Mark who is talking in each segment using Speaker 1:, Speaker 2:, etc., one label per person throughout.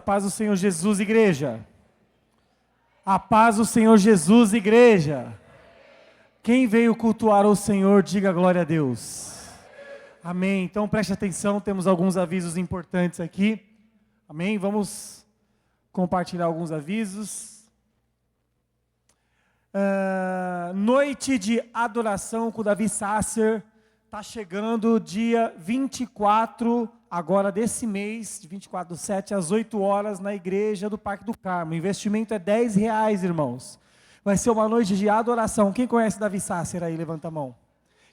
Speaker 1: paz do Senhor Jesus, igreja. A paz do Senhor Jesus, igreja. Quem veio cultuar o Senhor, diga glória a Deus. Amém. Então preste atenção, temos alguns avisos importantes aqui. Amém. Vamos compartilhar alguns avisos. Noite de adoração com Davi Sasser. Está chegando dia 24, agora desse mês, 24/7, às 8 horas, na igreja do Parque do Carmo. O investimento é R$10, irmãos. Vai ser uma noite de adoração. Quem conhece Davi Sasser aí, levanta a mão.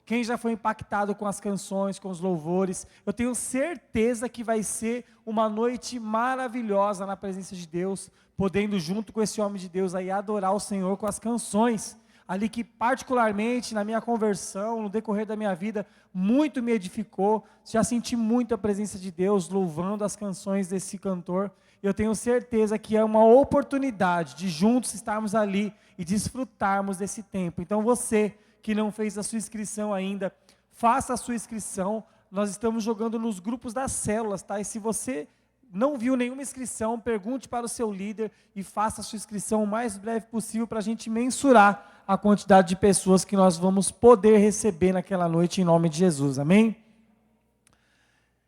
Speaker 1: Quem já foi impactado com as canções, com os louvores, eu tenho certeza que vai ser uma noite maravilhosa na presença de Deus, podendo junto com esse homem de Deus aí adorar o Senhor com as canções, ali que particularmente na minha conversão, no decorrer da minha vida, muito me edificou. Já senti muito a presença de Deus louvando as canções desse cantor. Eu tenho certeza que é uma oportunidade de juntos estarmos ali e desfrutarmos desse tempo. Então você que não fez a sua inscrição ainda, faça a sua inscrição. Nós estamos jogando nos grupos das células, tá? E se você não viu nenhuma inscrição, pergunte para o seu líder e faça a sua inscrição o mais breve possível para a gente mensurar a quantidade de pessoas que nós vamos poder receber naquela noite, em nome de Jesus, amém?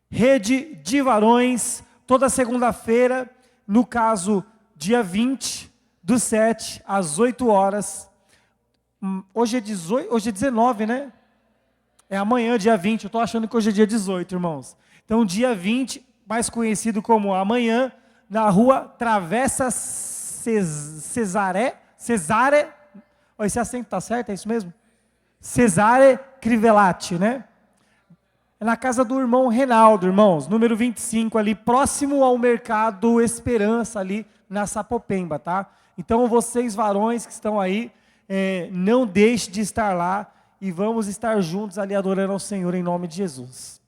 Speaker 1: Rede de Varões, toda segunda-feira, no caso, dia 20/7, às 8 horas, hoje é 19, né? É amanhã, dia 20, eu estou achando que hoje é dia 18, irmãos. Então, dia 20, mais conhecido como amanhã, na rua Travessa Cesare, esse acento está certo, é isso mesmo? Cesare Crivellati, né? É na casa do irmão Reinaldo, irmãos, número 25 ali, próximo ao Mercado Esperança ali, na Sapopemba, tá? Então vocês varões que estão aí, não deixem de estar lá e vamos estar juntos ali adorando ao Senhor em nome de Jesus.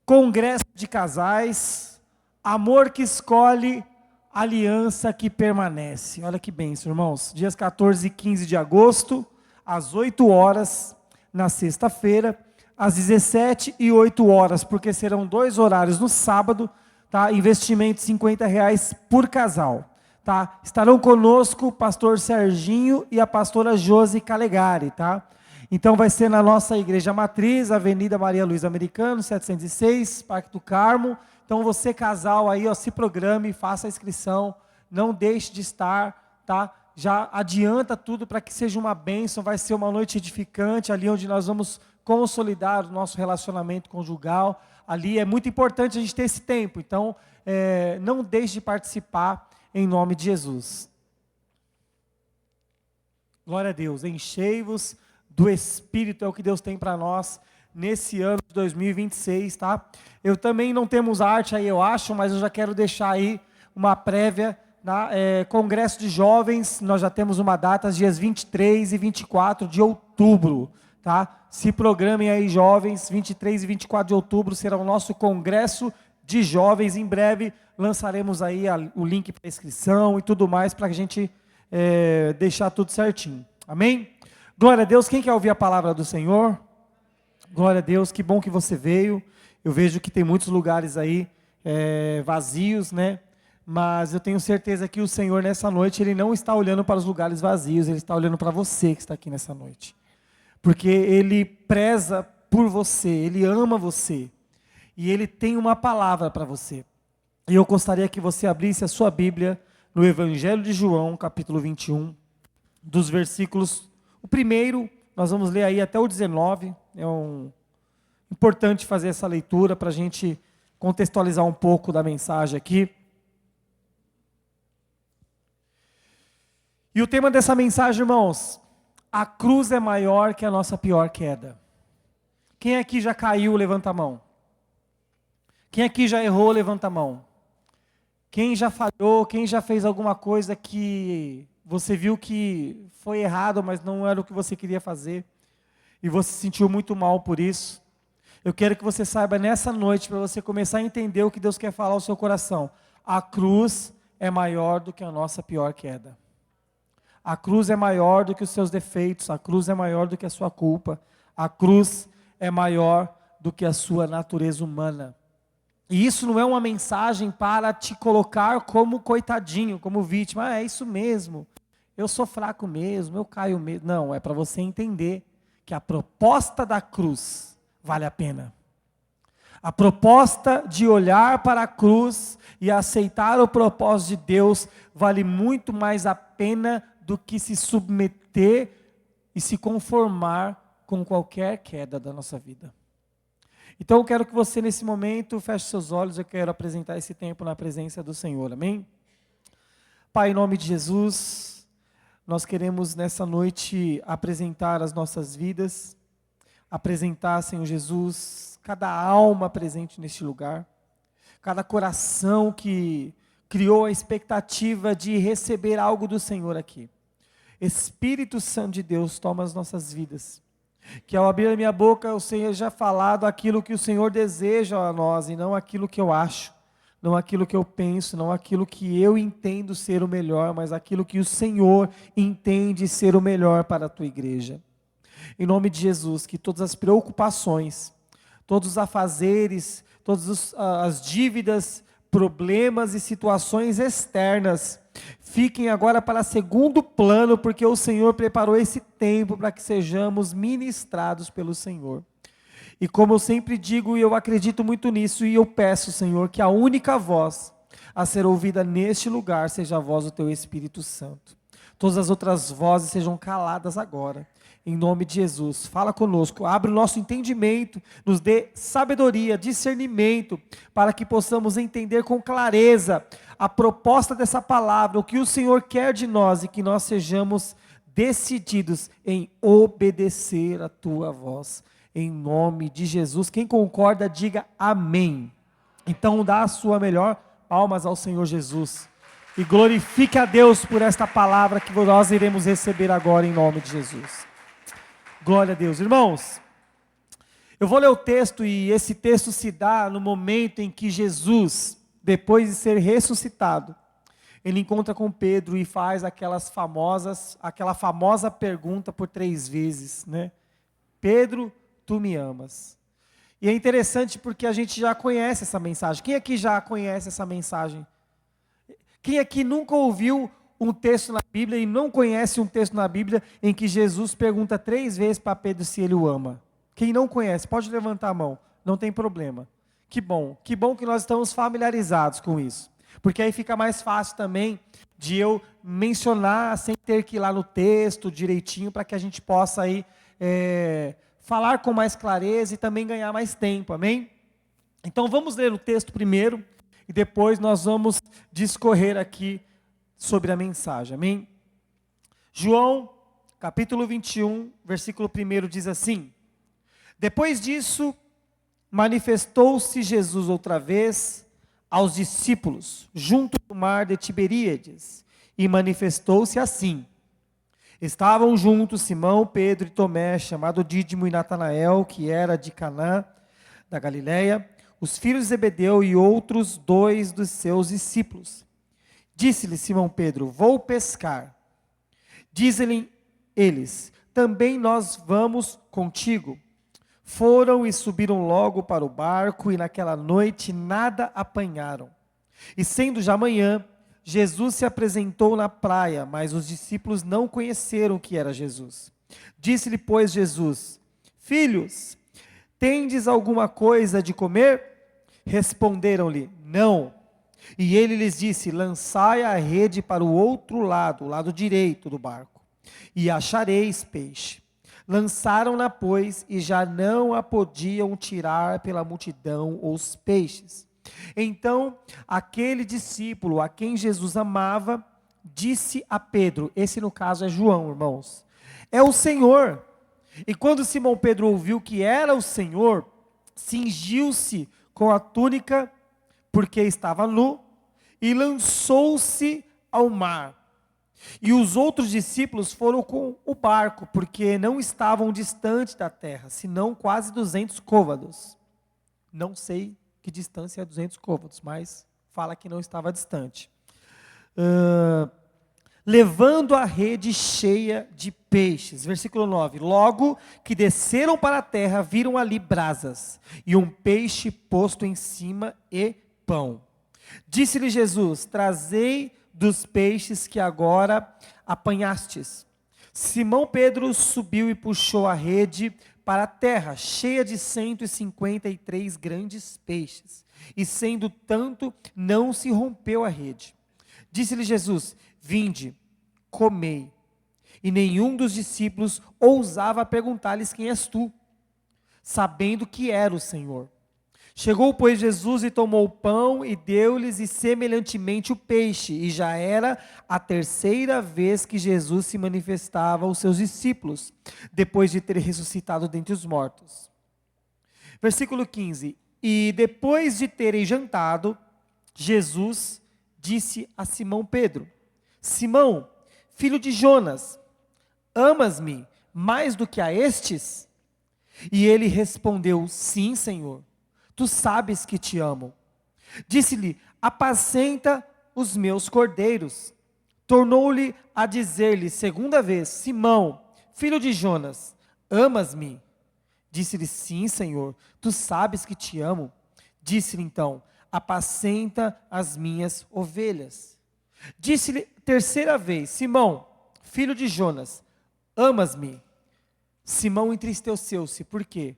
Speaker 1: Congresso de casais, amor que escolhe, aliança que permanece. Olha que bênção, irmãos. Dias 14 e 15 de agosto, às 8 horas, na sexta-feira, às 17 e 8 horas, porque serão 2 horários no sábado, tá? Investimento R$50 por casal, tá? Estarão conosco o pastor Serginho e a pastora Josi Calegari, tá? Então vai ser na nossa igreja matriz, Avenida Maria Luísa Americano, 706, Parque do Carmo. Então você casal aí, ó, se programe, faça a inscrição, não deixe de estar, tá? Já adianta tudo para que seja uma bênção, vai ser uma noite edificante, ali onde nós vamos consolidar o nosso relacionamento conjugal. Ali é muito importante a gente ter esse tempo, então não deixe de participar em nome de Jesus. Glória a Deus, enchei-vos do Espírito, é o que Deus tem para nós nesse ano de 2026, tá? Eu também não temos arte aí, eu acho, mas eu já quero deixar aí uma prévia, tá? Congresso de Jovens, nós já temos uma data, dias 23 e 24 de outubro, tá? Se programem aí, jovens, 23 e 24 de outubro será o nosso Congresso de Jovens. Em breve lançaremos aí o link para inscrição e tudo mais, para a gente deixar tudo certinho, amém? Glória a Deus. Quem quer ouvir a palavra do Senhor? Glória a Deus, que bom que você veio. Eu vejo que tem muitos lugares aí vazios, né? Mas eu tenho certeza que o Senhor nessa noite, Ele não está olhando para os lugares vazios, Ele está olhando para você que está aqui nessa noite. Porque Ele preza por você, Ele ama você. E Ele tem uma palavra para você. E eu gostaria que você abrisse a sua Bíblia no Evangelho de João, capítulo 21, dos versículos... O primeiro, nós vamos ler aí até o 19, importante fazer essa leitura para a gente contextualizar um pouco da mensagem aqui. E o tema dessa mensagem, irmãos, a cruz é maior que a nossa pior queda. Quem aqui já caiu, levanta a mão. Quem aqui já errou, levanta a mão. Quem já falhou, quem já fez alguma coisa que você viu que foi errado, mas não era o que você queria fazer, e você se sentiu muito mal por isso. Eu quero que você saiba nessa noite, para você começar a entender o que Deus quer falar ao seu coração. A cruz é maior do que a nossa pior queda. A cruz é maior do que os seus defeitos, a cruz é maior do que a sua culpa, a cruz é maior do que a sua natureza humana. E isso não é uma mensagem para te colocar como coitadinho, como vítima. Ah, é isso mesmo. Eu sou fraco mesmo, eu caio mesmo. Não, é para você entender que a proposta da cruz vale a pena. A proposta de olhar para a cruz e aceitar o propósito de Deus vale muito mais a pena do que se submeter e se conformar com qualquer queda da nossa vida. Então eu quero que você nesse momento feche seus olhos, eu quero apresentar esse tempo na presença do Senhor, amém? Pai, em nome de Jesus, nós queremos nessa noite apresentar as nossas vidas, apresentar, Senhor Jesus, cada alma presente neste lugar, cada coração que criou a expectativa de receber algo do Senhor aqui. Espírito Santo de Deus, toma as nossas vidas. Que ao abrir a minha boca eu seja falado aquilo que o Senhor deseja a nós, e não aquilo que eu acho, não aquilo que eu penso, não aquilo que eu entendo ser o melhor, mas aquilo que o Senhor entende ser o melhor para a tua igreja. Em nome de Jesus, que todas as preocupações, todos os afazeres, todas as dívidas, problemas e situações externas fiquem agora para segundo plano, porque o Senhor preparou esse tempo para que sejamos ministrados pelo Senhor. E como eu sempre digo, e eu acredito muito nisso, e eu peço, Senhor, que a única voz a ser ouvida neste lugar seja a voz do Teu Espírito Santo. Todas as outras vozes sejam caladas agora. Em nome de Jesus, fala conosco, abre o nosso entendimento, nos dê sabedoria, discernimento, para que possamos entender com clareza a proposta dessa palavra, o que o Senhor quer de nós e que nós sejamos decididos em obedecer a Tua voz. Em nome de Jesus, quem concorda, diga amém. Então dá a sua melhor palmas ao Senhor Jesus e glorifique a Deus por esta palavra que nós iremos receber agora em nome de Jesus. Glória a Deus. Irmãos, eu vou ler o texto e esse texto se dá no momento em que Jesus, depois de ser ressuscitado, ele encontra com Pedro e faz aquela famosa pergunta por 3 vezes, né? Pedro, tu me amas? E é interessante porque a gente já conhece essa mensagem. Quem aqui já conhece essa mensagem? Quem aqui nunca ouviu um texto na Bíblia e não conhece um texto na Bíblia em que Jesus pergunta 3 vezes para Pedro se ele o ama? Quem não conhece, pode levantar a mão, não tem problema. Que bom que nós estamos familiarizados com isso, porque aí fica mais fácil também de eu mencionar sem ter que ir lá no texto direitinho, para que a gente possa aí, falar com mais clareza e também ganhar mais tempo, amém? Então vamos ler o texto primeiro e depois nós vamos discorrer aqui sobre a mensagem, amém? João, capítulo 21, versículo 1 diz assim: depois disso, manifestou-se Jesus outra vez aos discípulos, junto do mar de Tiberíades, e manifestou-se assim: estavam juntos Simão, Pedro e Tomé, chamado Dídimo, e Natanael, que era de Caná, da Galileia, os filhos de Zebedeu e outros 2 dos seus discípulos. Disse-lhe Simão Pedro: vou pescar. Dizem-lhe eles: também nós vamos contigo. Foram e subiram logo para o barco, e naquela noite nada apanharam. E sendo já manhã, Jesus se apresentou na praia, mas os discípulos não conheceram que era Jesus. Disse-lhe, pois, Jesus: filhos, tendes alguma coisa de comer? Responderam-lhe: não. E ele lhes disse: lançai a rede para o outro lado, o lado direito do barco, e achareis peixe. Lançaram-na, pois, e já não a podiam tirar pela multidão os peixes. Então, aquele discípulo a quem Jesus amava, disse a Pedro, esse no caso é João, irmãos, é o Senhor. E quando Simão Pedro ouviu que era o Senhor, cingiu-se com a túnica, porque estava nu, e lançou-se ao mar. E os outros discípulos foram com o barco, porque não estavam distante da terra, senão quase 200 côvados. Não sei que distância é 200 côvados, mas fala que não estava distante. levando a rede cheia de peixes. Versículo 9. Logo que desceram para a terra, viram ali brasas, e um peixe posto em cima e pão. Disse-lhe Jesus: trazei dos peixes que agora apanhastes. Simão Pedro subiu e puxou a rede para a terra, cheia de 153 grandes peixes. E sendo tanto, não se rompeu a rede. Disse-lhe Jesus: vinde, comei. E nenhum dos discípulos ousava perguntar-lhes: quem és tu? Sabendo que era o Senhor. Chegou, pois, Jesus e tomou o pão e deu-lhes, e semelhantemente o peixe. E já era a terceira vez que Jesus se manifestava aos seus discípulos, depois de ter ressuscitado dentre os mortos. Versículo 15. E depois de terem jantado, Jesus disse a Simão Pedro: Simão, filho de Jonas, amas-me mais do que a estes? E ele respondeu: sim, Senhor. Tu sabes que te amo. Disse-lhe: apacenta os meus cordeiros. Tornou-lhe a dizer-lhe segunda vez: Simão, filho de Jonas, amas-me? Disse-lhe: sim, Senhor, tu sabes que te amo. Disse-lhe então: apacenta as minhas ovelhas. Disse-lhe terceira vez: Simão, filho de Jonas, amas-me? Simão entristeceu-se. Por quê?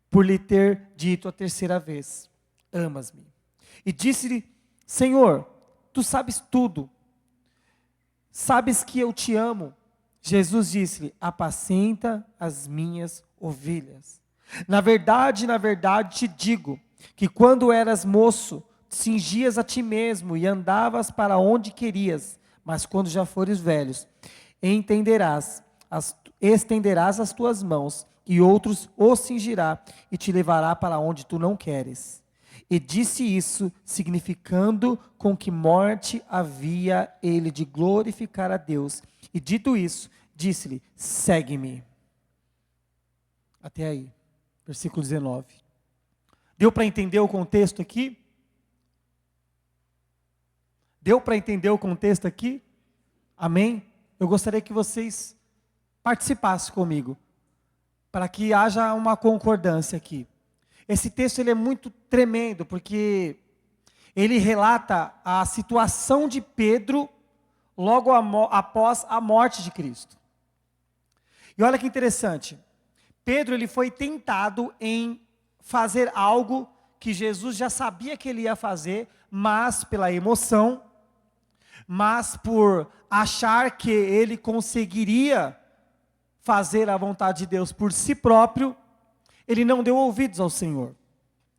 Speaker 1: Por lhe ter dito a terceira vez: amas-me. E disse-lhe: Senhor, tu sabes tudo, sabes que eu te amo. Jesus disse-lhe: apacenta as minhas ovelhas. Na verdade te digo, que quando eras moço, cingias a ti mesmo e andavas para onde querias, mas quando já fores velhos, estenderás as tuas mãos, e outros o cingirá e te levará para onde tu não queres. E disse isso, significando com que morte havia ele de glorificar a Deus. E dito isso, disse-lhe: segue-me. Até aí, versículo 19. Deu para entender o contexto aqui? Deu para entender o contexto aqui? Amém? Eu gostaria que vocês participassem comigo, para que haja uma concordância aqui. Esse texto ele é muito tremendo, porque ele relata a situação de Pedro logo após a morte de Cristo. E olha que interessante, Pedro ele foi tentado em fazer algo que Jesus já sabia que ele ia fazer, mas pela emoção, mas por achar que ele conseguiria fazer a vontade de Deus por si próprio, ele não deu ouvidos ao Senhor.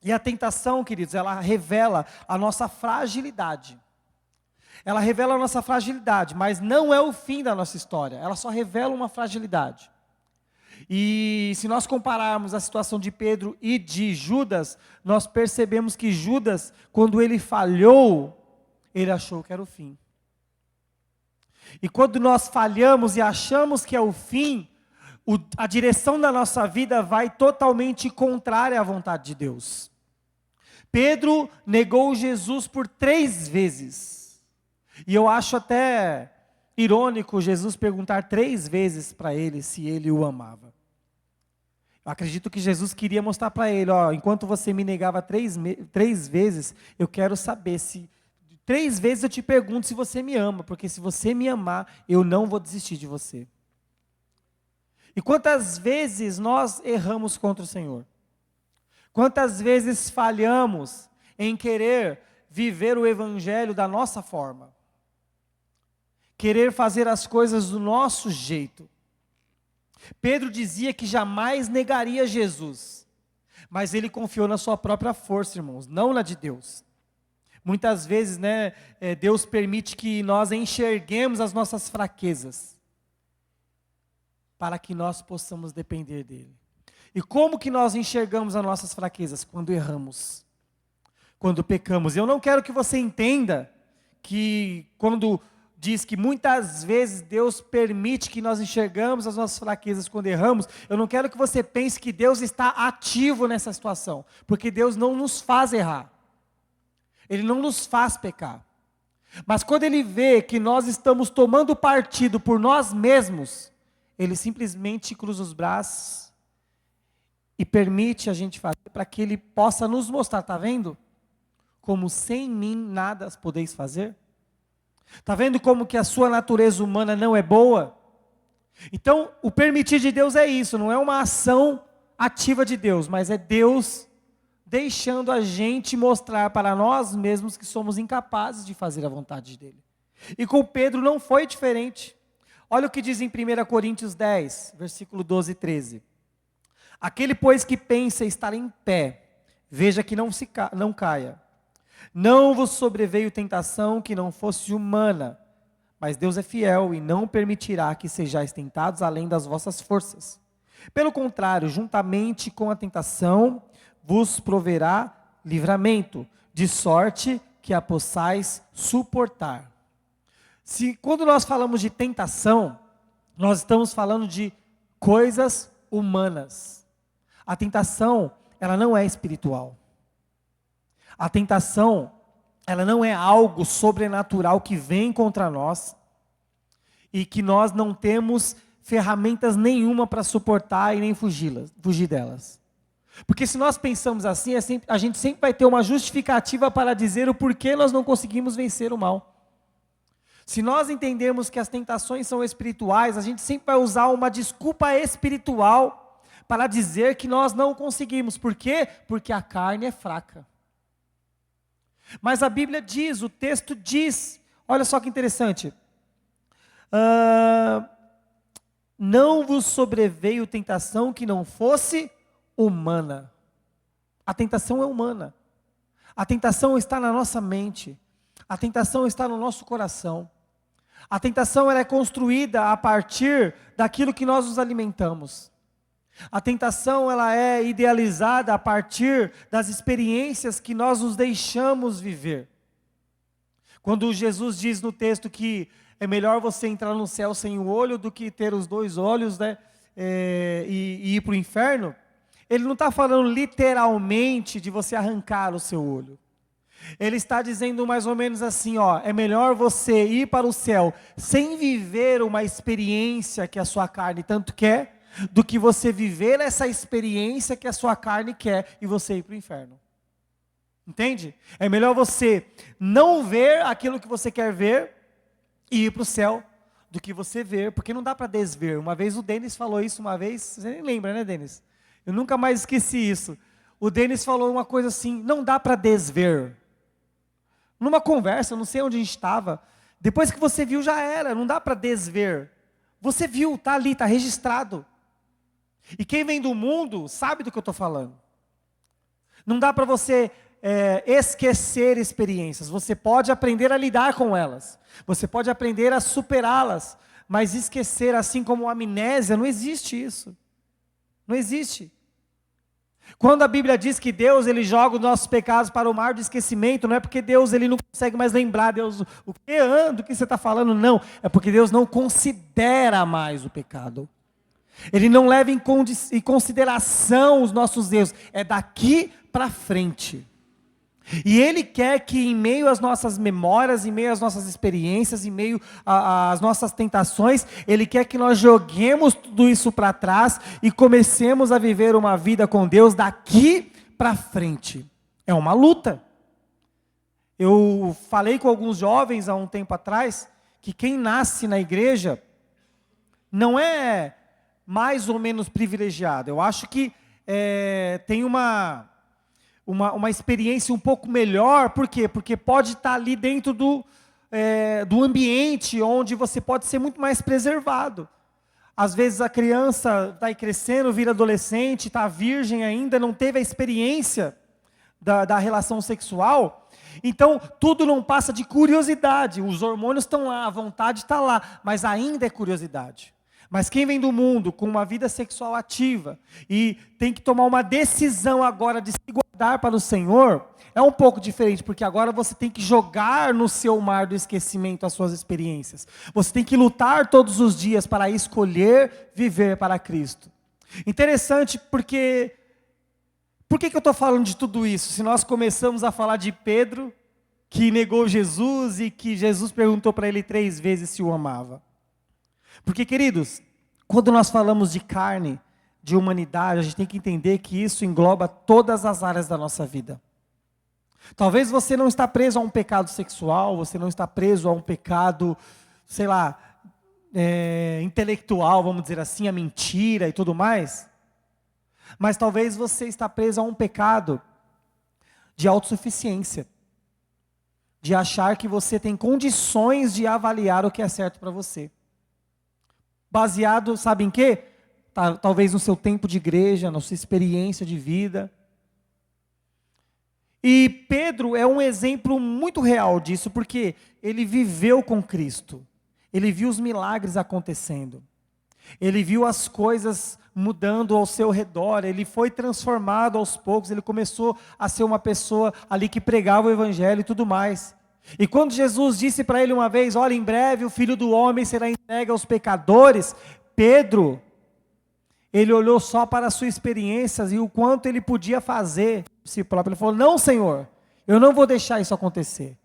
Speaker 1: E a tentação, queridos, ela revela a nossa fragilidade. Ela revela a nossa fragilidade, mas não é o fim da nossa história. Ela só revela uma fragilidade. E se nós compararmos a situação de Pedro e de Judas, nós percebemos que Judas, quando ele falhou, ele achou que era o fim. E quando nós falhamos e achamos que é o fim, a direção da nossa vida vai totalmente contrária à vontade de Deus. Pedro negou Jesus por 3 vezes. E eu acho até irônico Jesus perguntar 3 vezes para ele se ele o amava. Eu acredito que Jesus queria mostrar para ele: ó, enquanto você me negava 3 vezes, eu quero saber se 3 vezes eu te pergunto se você me ama, porque se você me amar, eu não vou desistir de você. E quantas vezes nós erramos contra o Senhor? Quantas vezes falhamos em querer viver o Evangelho da nossa forma? Querer fazer as coisas do nosso jeito. Pedro dizia que jamais negaria Jesus, mas ele confiou na sua própria força, irmãos, não na de Deus. Muitas vezes, Deus permite que nós enxerguemos as nossas fraquezas, para que nós possamos depender dele. E como que nós enxergamos as nossas fraquezas? Quando erramos, quando pecamos. Eu não quero que você entenda que quando diz que muitas vezes Deus permite que nós enxergamos as nossas fraquezas quando erramos, eu não quero que você pense que Deus está ativo nessa situação, porque Deus não nos faz errar. Ele não nos faz pecar. Mas quando ele vê que nós estamos tomando partido por nós mesmos, ele simplesmente cruza os braços e permite a gente fazer para que ele possa nos mostrar, está vendo? Como sem mim nada podeis fazer. Está vendo como que a sua natureza humana não é boa? Então, o permitir de Deus é isso, não é uma ação ativa de Deus, mas é Deus deixando a gente mostrar para nós mesmos que somos incapazes de fazer a vontade dele. E com Pedro não foi diferente. Olha o que diz em 1 Coríntios 10, versículo 12 e 13. Aquele, pois, que pensa estar em pé, veja que não caia. Não vos sobreveio tentação que não fosse humana, mas Deus é fiel e não permitirá que sejais tentados além das vossas forças. Pelo contrário, juntamente com a tentação, vos proverá livramento, de sorte que a possais suportar. Quando nós falamos de tentação, nós estamos falando de coisas humanas. A tentação, ela não é espiritual. A tentação, ela não é algo sobrenatural que vem contra nós e que nós não temos ferramentas nenhuma para suportar e nem fugir delas. Porque se nós pensamos assim, a gente sempre vai ter uma justificativa para dizer o porquê nós não conseguimos vencer o mal. Se nós entendermos que as tentações são espirituais, a gente sempre vai usar uma desculpa espiritual para dizer que nós não conseguimos. Por quê? Porque a carne é fraca. Mas a Bíblia diz, o texto diz, olha só que interessante. Não vos sobreveio tentação que não fosse humana. A tentação é humana. A tentação está na nossa mente. A tentação está no nosso coração. A tentação ela é construída a partir daquilo que nós nos alimentamos. A tentação ela é idealizada a partir das experiências que nós nos deixamos viver. Quando Jesus diz no texto que é melhor você entrar no céu sem o olho do que ter os dois olhos, né, e ir para o inferno, ele não está falando literalmente de você arrancar o seu olho. Ele está dizendo mais ou menos assim, é melhor você ir para o céu sem viver uma experiência que a sua carne tanto quer, do que você viver essa experiência que a sua carne quer e você ir para o inferno. Entende? É melhor você não ver aquilo que você quer ver e ir para o céu, do que você ver, porque não dá para desver. Uma vez o Denis falou isso, você nem lembra, né, Denis? Eu nunca mais esqueci isso. O Denis falou uma coisa assim, não dá para desver. Numa conversa, não sei onde a gente estava, depois que você viu já era, não dá para desver. Você viu, está ali, está registrado. E quem vem do mundo sabe do que eu estou falando. Não dá para você esquecer experiências. Você pode aprender a lidar com elas. Você pode aprender a superá-las. Mas esquecer, assim como amnésia, não existe isso. Não existe. Quando a Bíblia diz que Deus ele joga os nossos pecados para o mar do esquecimento, não é porque Deus ele não consegue mais lembrar. Deus, do que você está falando? Não. É porque Deus não considera mais o pecado. Ele não leva em consideração os nossos erros. É daqui para frente. E Ele quer que em meio às nossas memórias, em meio às nossas experiências, em meio às nossas tentações, Ele quer que nós joguemos tudo isso para trás e comecemos a viver uma vida com Deus daqui para frente. É uma luta. Eu falei com alguns jovens há um tempo atrás, que quem nasce na igreja não é mais ou menos privilegiado. Eu acho que tem uma experiência um pouco melhor. Por quê? Porque pode estar ali dentro do ambiente onde você pode ser muito mais preservado. Às vezes a criança está aí crescendo, vira adolescente, está virgem ainda, não teve a experiência da relação sexual. Então tudo não passa de curiosidade. Os hormônios estão lá, a vontade está lá, mas ainda é curiosidade. Mas quem vem do mundo com uma vida sexual ativa e tem que tomar uma decisão agora de se guardar para o Senhor, é um pouco diferente, porque agora você tem que jogar no seu mar do esquecimento as suas experiências. Você tem que lutar todos os dias para escolher viver para Cristo. Interessante porque... Por que eu estou falando de tudo isso? Se nós começamos a falar de Pedro, que negou Jesus e que Jesus perguntou para ele 3 vezes se o amava. Porque, queridos, quando nós falamos de carne, de humanidade, a gente tem que entender que isso engloba todas as áreas da nossa vida. Talvez você não está preso a um pecado sexual, você não está preso a um pecado, sei lá, intelectual, vamos dizer assim, a mentira e tudo mais. Mas talvez você está preso a um pecado de autossuficiência, de achar que você tem condições de avaliar o que é certo para você. Baseado, sabe em quê? Talvez no seu tempo de igreja, na sua experiência de vida. E Pedro é um exemplo muito real disso, porque ele viveu com Cristo. Ele viu os milagres acontecendo. Ele viu as coisas mudando ao seu redor. Ele foi transformado aos poucos. Ele começou a ser uma pessoa ali que pregava o evangelho e tudo mais. E quando Jesus disse para ele uma vez, olha, em breve o Filho do Homem será entregue aos pecadores, Pedro, ele olhou só para as suas experiências e o quanto ele podia fazer por si próprio. Ele falou, não, Senhor, eu não vou deixar isso acontecer.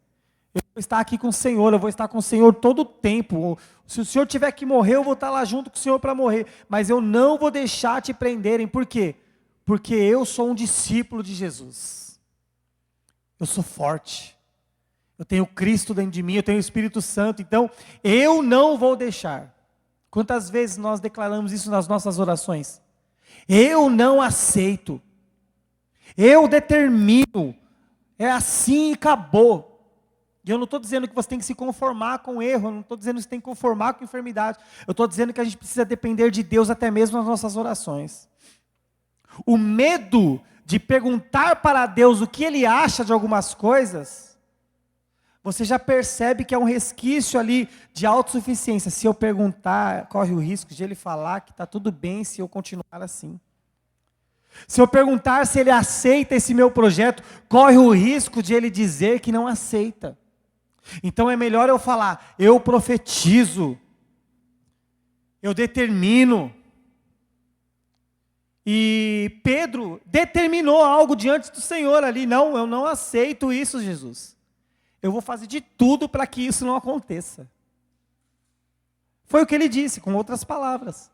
Speaker 1: Eu vou estar aqui com o Senhor, eu vou estar com o Senhor todo o tempo. Se o Senhor tiver que morrer, eu vou estar lá junto com o Senhor para morrer. Mas eu não vou deixar te prenderem. Por quê? Porque eu sou um discípulo de Jesus. Eu sou forte. Eu tenho Cristo dentro de mim, eu tenho o Espírito Santo. Então, eu não vou deixar. Quantas vezes nós declaramos isso nas nossas orações? Eu não aceito. Eu determino. É assim e acabou. E eu não estou dizendo que você tem que se conformar com o erro, eu não estou dizendo que você tem que conformar com a enfermidade. Eu estou dizendo que a gente precisa depender de Deus até mesmo nas nossas orações. O medo de perguntar para Deus o que Ele acha de algumas coisas, você já percebe que é um resquício ali de autossuficiência. Se eu perguntar, corre o risco de Ele falar que está tudo bem se eu continuar assim. Se eu perguntar se Ele aceita esse meu projeto, corre o risco de Ele dizer que não aceita. Então é melhor eu falar, eu profetizo, eu determino. E Pedro determinou algo diante do Senhor ali, não, eu não aceito isso, Jesus. Eu vou fazer de tudo para que isso não aconteça. Foi o que ele disse, com outras palavras.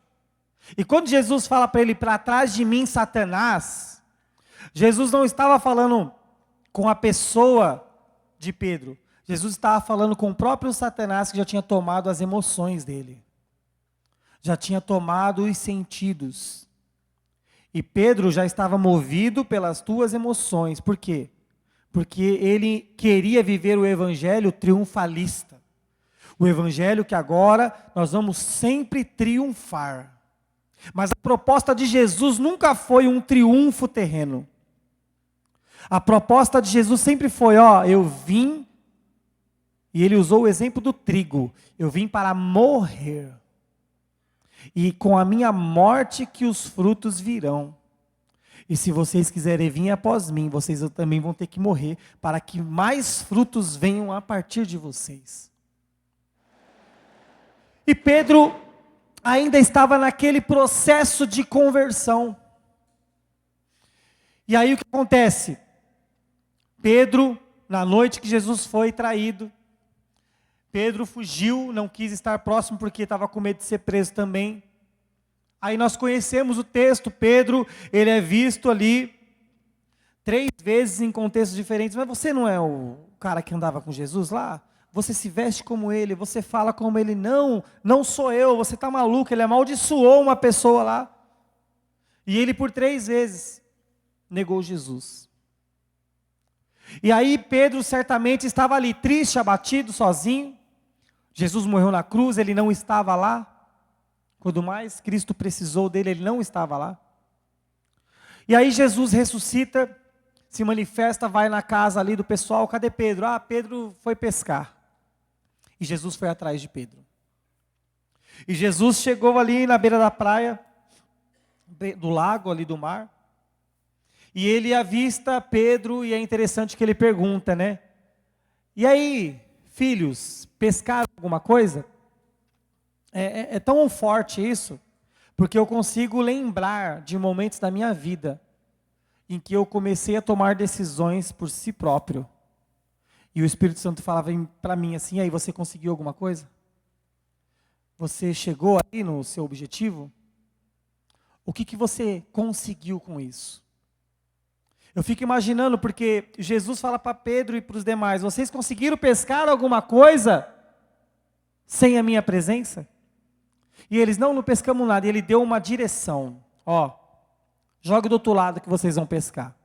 Speaker 1: E quando Jesus fala para ele, para trás de mim, Satanás, Jesus não estava falando com a pessoa de Pedro. Jesus estava falando com o próprio Satanás que já tinha tomado as emoções dele. Já tinha tomado os sentidos. E Pedro já estava movido pelas tuas emoções. Por quê? Porque ele queria viver o evangelho triunfalista. O evangelho que agora nós vamos sempre triunfar. Mas a proposta de Jesus nunca foi um triunfo terreno. A proposta de Jesus sempre foi, eu vim, e ele usou o exemplo do trigo, eu vim para morrer. E com a minha morte que os frutos virão. E se vocês quiserem vir após mim, vocês também vão ter que morrer, para que mais frutos venham a partir de vocês. E Pedro ainda estava naquele processo de conversão. E aí o que acontece? Pedro, na noite que Jesus foi traído, Pedro fugiu, não quis estar próximo porque estava com medo de ser preso também. Aí nós conhecemos o texto, Pedro, ele é visto ali 3 vezes em contextos diferentes. Mas você não é o cara que andava com Jesus lá? Você se veste como ele, você fala como ele. Não, não sou eu, você está maluco. Ele amaldiçoou uma pessoa lá. E ele por 3 vezes negou Jesus. E aí Pedro certamente estava ali triste, abatido, sozinho. Jesus morreu na cruz, ele não estava lá. Quando mais Cristo precisou dele, ele não estava lá. E aí Jesus ressuscita, se manifesta, vai na casa ali do pessoal. Cadê Pedro? Pedro foi pescar. E Jesus foi atrás de Pedro. E Jesus chegou ali na beira da praia, do lago ali do mar. E ele avista Pedro e é interessante que ele pergunta, né? E aí, filhos, pescaram alguma coisa? É tão forte isso, porque eu consigo lembrar de momentos da minha vida em que eu comecei a tomar decisões por si próprio. E o Espírito Santo falava para mim assim: aí, você conseguiu alguma coisa? Você chegou aí no seu objetivo? O que você conseguiu com isso? Eu fico imaginando, porque Jesus fala para Pedro e para os demais: vocês conseguiram pescar alguma coisa sem a minha presença? E eles: não pescamos nada. E ele deu uma direção: ó, joga do outro lado que vocês vão pescar.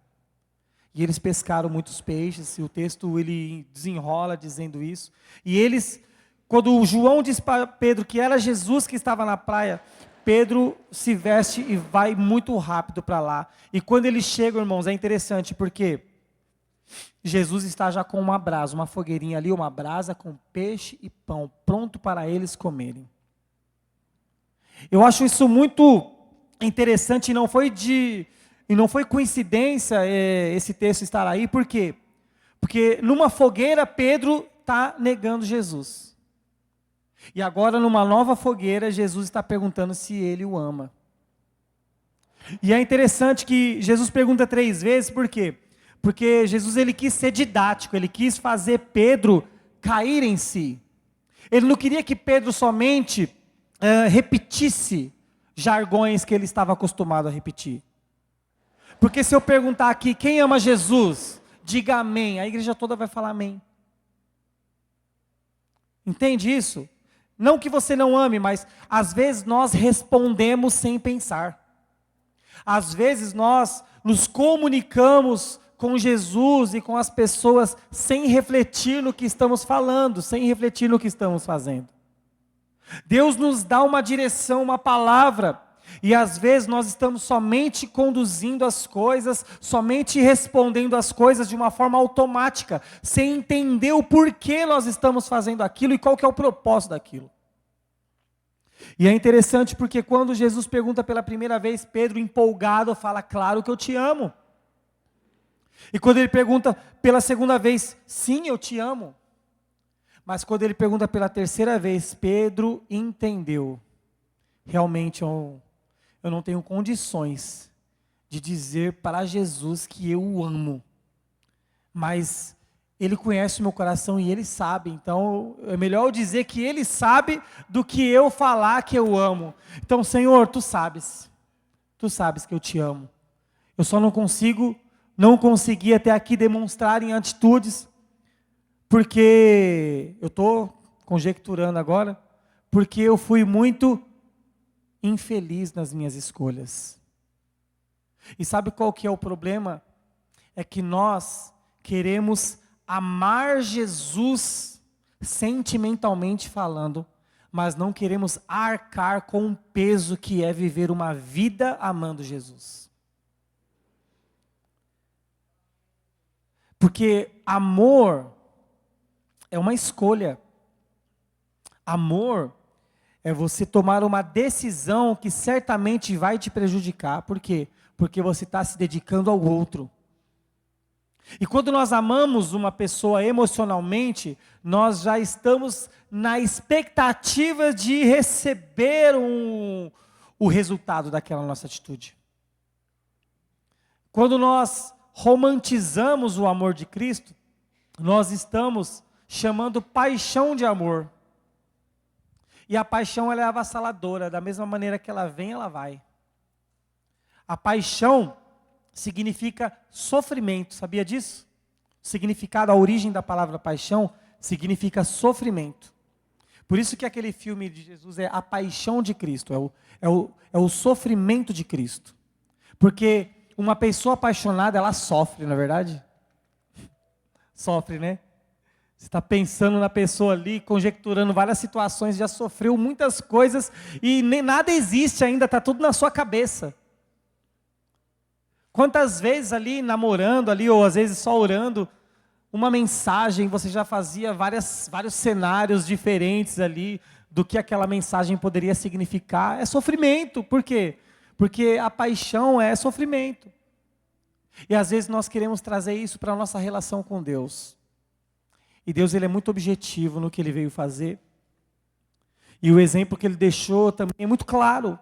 Speaker 1: E eles pescaram muitos peixes, e o texto ele desenrola dizendo isso. E eles, quando o João disse para Pedro que era Jesus que estava na praia, Pedro se veste e vai muito rápido para lá. E quando eles chegam, irmãos, é interessante, porque Jesus está já com uma brasa, uma fogueirinha ali, uma brasa com peixe e pão, pronto para eles comerem. Eu acho isso muito interessante, e não foi coincidência esse texto estar aí, por quê? Porque numa fogueira Pedro está negando Jesus. E agora numa nova fogueira Jesus está perguntando se ele o ama. E é interessante que Jesus pergunta 3 vezes, por quê? Porque Jesus ele quis ser didático, ele quis fazer Pedro cair em si. Ele não queria que Pedro somente repetisse jargões que ele estava acostumado a repetir. Porque se eu perguntar aqui, quem ama Jesus? Diga amém. A igreja toda vai falar amém. Entende isso? Não que você não ame, mas às vezes nós respondemos sem pensar. Às vezes nós nos comunicamos com Jesus e com as pessoas sem refletir no que estamos falando, sem refletir no que estamos fazendo. Deus nos dá uma direção, uma palavra, e às vezes nós estamos somente conduzindo as coisas, somente respondendo as coisas de uma forma automática, sem entender o porquê nós estamos fazendo aquilo e qual que é o propósito daquilo. E é interessante porque quando Jesus pergunta pela primeira vez, Pedro empolgado fala: claro que eu te amo. E quando ele pergunta pela segunda vez, sim, eu te amo. Mas quando ele pergunta pela terceira vez, Pedro entendeu: realmente eu não tenho condições de dizer para Jesus que eu o amo, mas Ele conhece o meu coração e Ele sabe, então é melhor eu dizer que Ele sabe do que eu falar que eu amo. Então, Senhor, Tu sabes que eu te amo. Eu só não consegui até aqui demonstrar em atitudes, porque eu estou conjecturando agora, porque eu fui muito infeliz nas minhas escolhas. E sabe qual que é o problema? É que nós queremos amar Jesus sentimentalmente falando, mas não queremos arcar com o peso que é viver uma vida amando Jesus. Porque amor é uma escolha. Amor é você tomar uma decisão que certamente vai te prejudicar. Por quê? Porque você está se dedicando ao outro. E quando nós amamos uma pessoa emocionalmente, nós já estamos na expectativa de receber o resultado daquela nossa atitude. Quando nós romantizamos o amor de Cristo, nós estamos chamando paixão de amor. E a paixão ela é avassaladora, da mesma maneira que ela vem, ela vai. A paixão significa sofrimento, sabia disso? O significado, a origem da palavra paixão significa sofrimento. Por isso que aquele filme de Jesus é a paixão de Cristo, é o sofrimento de Cristo. Porque uma pessoa apaixonada, ela sofre, não é verdade? Sofre, né? Você está pensando na pessoa ali, conjecturando várias situações, já sofreu muitas coisas e nem nada existe ainda, está tudo na sua cabeça. Quantas vezes ali namorando ali, ou às vezes só orando, uma mensagem, você já fazia vários cenários diferentes ali, do que aquela mensagem poderia significar. É sofrimento, por quê? Porque a paixão é sofrimento. E às vezes nós queremos trazer isso para a nossa relação com Deus. E Deus ele é muito objetivo no que Ele veio fazer. E o exemplo que Ele deixou também é muito claro.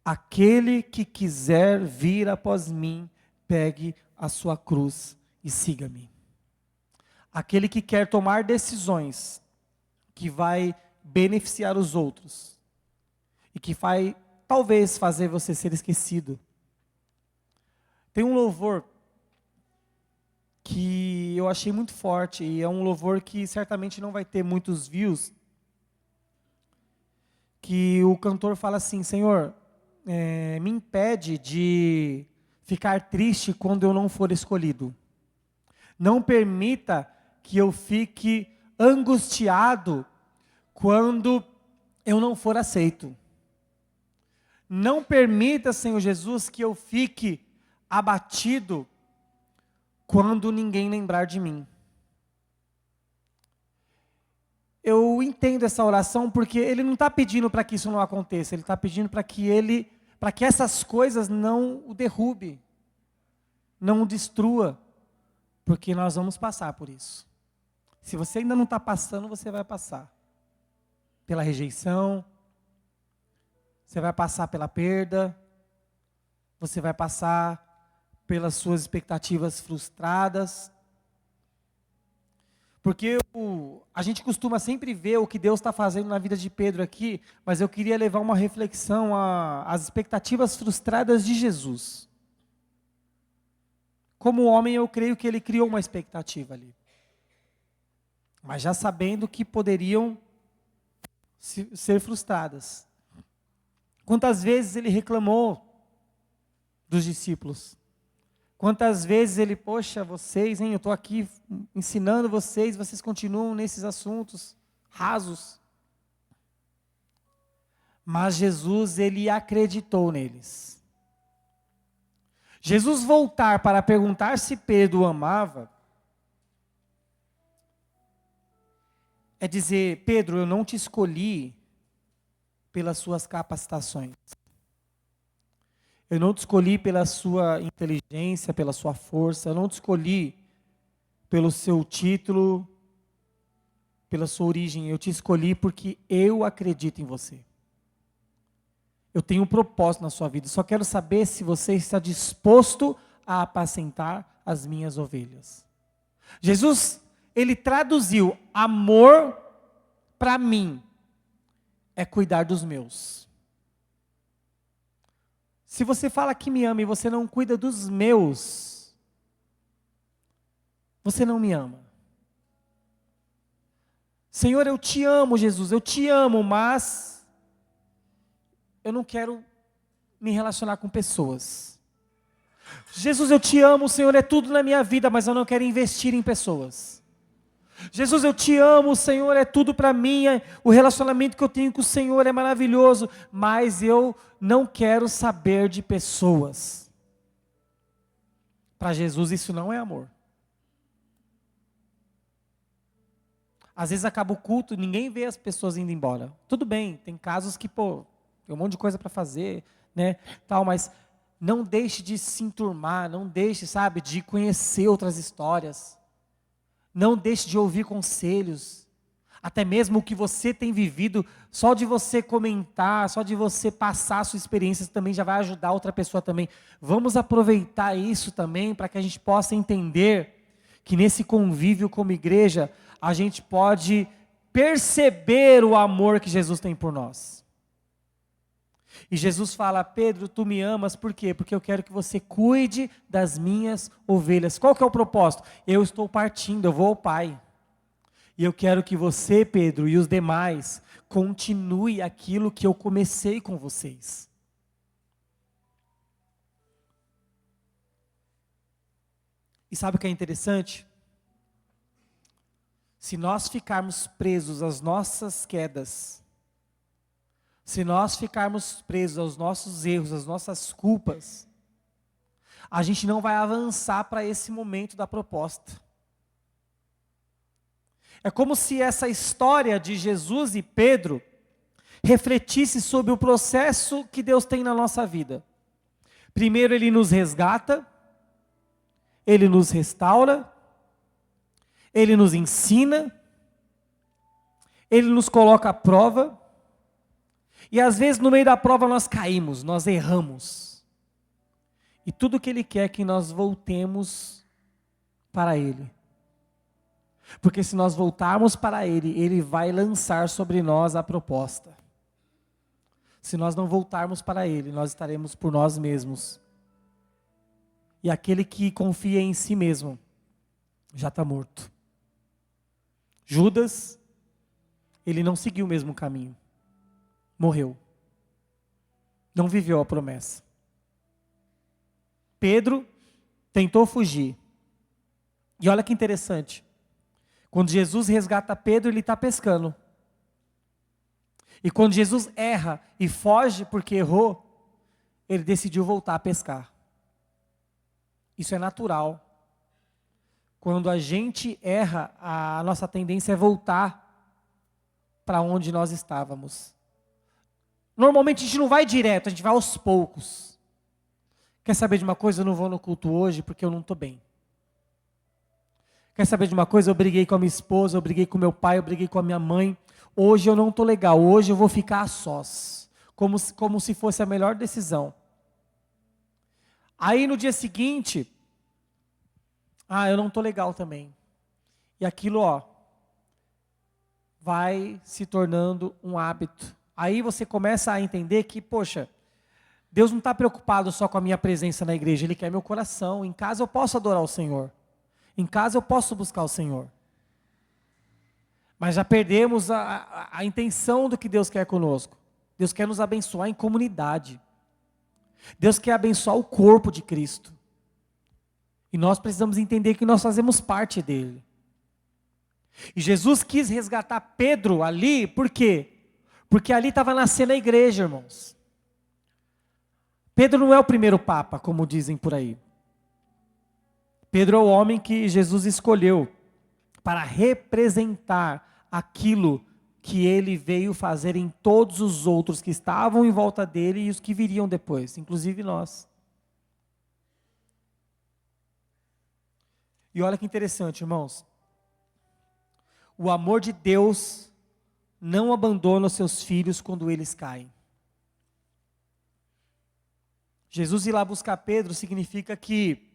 Speaker 1: Aquele que quiser vir após mim, pegue a sua cruz e siga-me. aquele que quer tomar decisões que vai beneficiar os outros e que vai talvez fazer você ser esquecido. Tem um louvor que eu achei muito forte, e é um louvor que certamente não vai ter muitos views, que o cantor fala assim: Senhor, me impede de ficar triste quando eu não for escolhido. Não permita que eu fique angustiado quando eu não for aceito. Não permita, Senhor Jesus, que eu fique abatido quando ninguém lembrar de mim. Eu entendo essa oração porque ele não está pedindo para que isso não aconteça, ele está pedindo para que essas coisas não o derrube, não o destrua, porque nós vamos passar por isso. Se você ainda não está passando, você vai passar pela rejeição, você vai passar pela perda, você vai passar pelas suas expectativas frustradas. Porque a gente costuma sempre ver o que Deus está fazendo na vida de Pedro aqui, mas eu queria levar uma reflexão às expectativas frustradas de Jesus. Como homem, eu creio que ele criou uma expectativa ali, mas já sabendo que poderiam ser frustradas. Quantas vezes ele reclamou dos discípulos? Quantas vezes ele, poxa, vocês, eu estou aqui ensinando vocês continuam nesses assuntos rasos. Mas Jesus, ele acreditou neles. Jesus voltar para perguntar se Pedro o amava, é dizer: Pedro, eu não te escolhi pelas suas capacitações. Eu não te escolhi pela sua inteligência, pela sua força. Eu não te escolhi pelo seu título, pela sua origem. Eu te escolhi porque eu acredito em você. Eu tenho um propósito na sua vida. Só quero saber se você está disposto a apacentar as minhas ovelhas. Jesus, ele traduziu amor para mim é cuidar dos meus. Se você fala que me ama e você não cuida dos meus, você não me ama. Senhor, eu te amo, Jesus, eu te amo, mas eu não quero me relacionar com pessoas. Jesus, eu te amo, o Senhor é tudo na minha vida, mas eu não quero investir em pessoas. Jesus, eu te amo, o Senhor é tudo para mim, o relacionamento que eu tenho com o Senhor é maravilhoso, mas eu não quero saber de pessoas. Para Jesus isso não é amor. Às vezes acaba o culto, ninguém vê as pessoas indo embora. Tudo bem, tem casos que, tem um monte de coisa para fazer, tal, mas não deixe de se enturmar, não deixe, de conhecer outras histórias. Não deixe de ouvir conselhos, até mesmo o que você tem vivido, só de você comentar, só de você passar a sua experiência também já vai ajudar outra pessoa também. Vamos aproveitar isso também para que a gente possa entender que nesse convívio como igreja, a gente pode perceber o amor que Jesus tem por nós. E Jesus fala: Pedro, tu me amas, por quê? Porque eu quero que você cuide das minhas ovelhas. Qual que é o propósito? Eu estou partindo, eu vou ao Pai. E eu quero que você, Pedro, e os demais, continue aquilo que eu comecei com vocês. E sabe o que é interessante? Se nós ficarmos presos às nossas quedas, se nós ficarmos presos aos nossos erros, às nossas culpas, a gente não vai avançar para esse momento da proposta. É como se essa história de Jesus e Pedro refletisse sobre o processo que Deus tem na nossa vida. Primeiro Ele nos resgata, Ele nos restaura, Ele nos ensina, Ele nos coloca à prova, e às vezes no meio da prova nós caímos, nós erramos. E tudo que Ele quer é que nós voltemos para Ele. Porque se nós voltarmos para Ele, Ele vai lançar sobre nós a proposta. Se nós não voltarmos para Ele, nós estaremos por nós mesmos. E aquele que confia em si mesmo, já está morto. Judas, ele não seguiu o mesmo caminho. Morreu. Não viveu a promessa. Pedro tentou fugir. E olha que interessante. Quando Jesus resgata Pedro, ele está pescando. E quando Jesus erra e foge porque errou, ele decidiu voltar a pescar. Isso é natural. Quando a gente erra, a nossa tendência é voltar para onde nós estávamos. Normalmente a gente não vai direto, a gente vai aos poucos. Quer saber de uma coisa? Eu não vou no culto hoje porque eu não estou bem. Quer saber de uma coisa? Eu briguei com a minha esposa, eu briguei com meu pai, eu briguei com a minha mãe. Hoje eu não estou legal, hoje eu vou ficar a sós. Como se fosse a melhor decisão. Aí no dia seguinte, eu não estou legal também. E aquilo, vai se tornando um hábito. Aí você começa a entender que, poxa, Deus não está preocupado só com a minha presença na igreja, Ele quer meu coração. Em casa eu posso adorar o Senhor. Em casa eu posso buscar o Senhor. Mas já perdemos a intenção do que Deus quer conosco. Deus quer nos abençoar em comunidade. Deus quer abençoar o corpo de Cristo. E nós precisamos entender que nós fazemos parte dele. E Jesus quis resgatar Pedro ali, por quê? Porque ali estava nascendo a igreja, irmãos. Pedro não é o primeiro papa, como dizem por aí. Pedro é o homem que Jesus escolheu para representar aquilo que ele veio fazer em todos os outros que estavam em volta dele e os que viriam depois, inclusive nós. E olha que interessante, irmãos. O amor de Deus não abandona os seus filhos quando eles caem. Jesus ir lá buscar Pedro significa que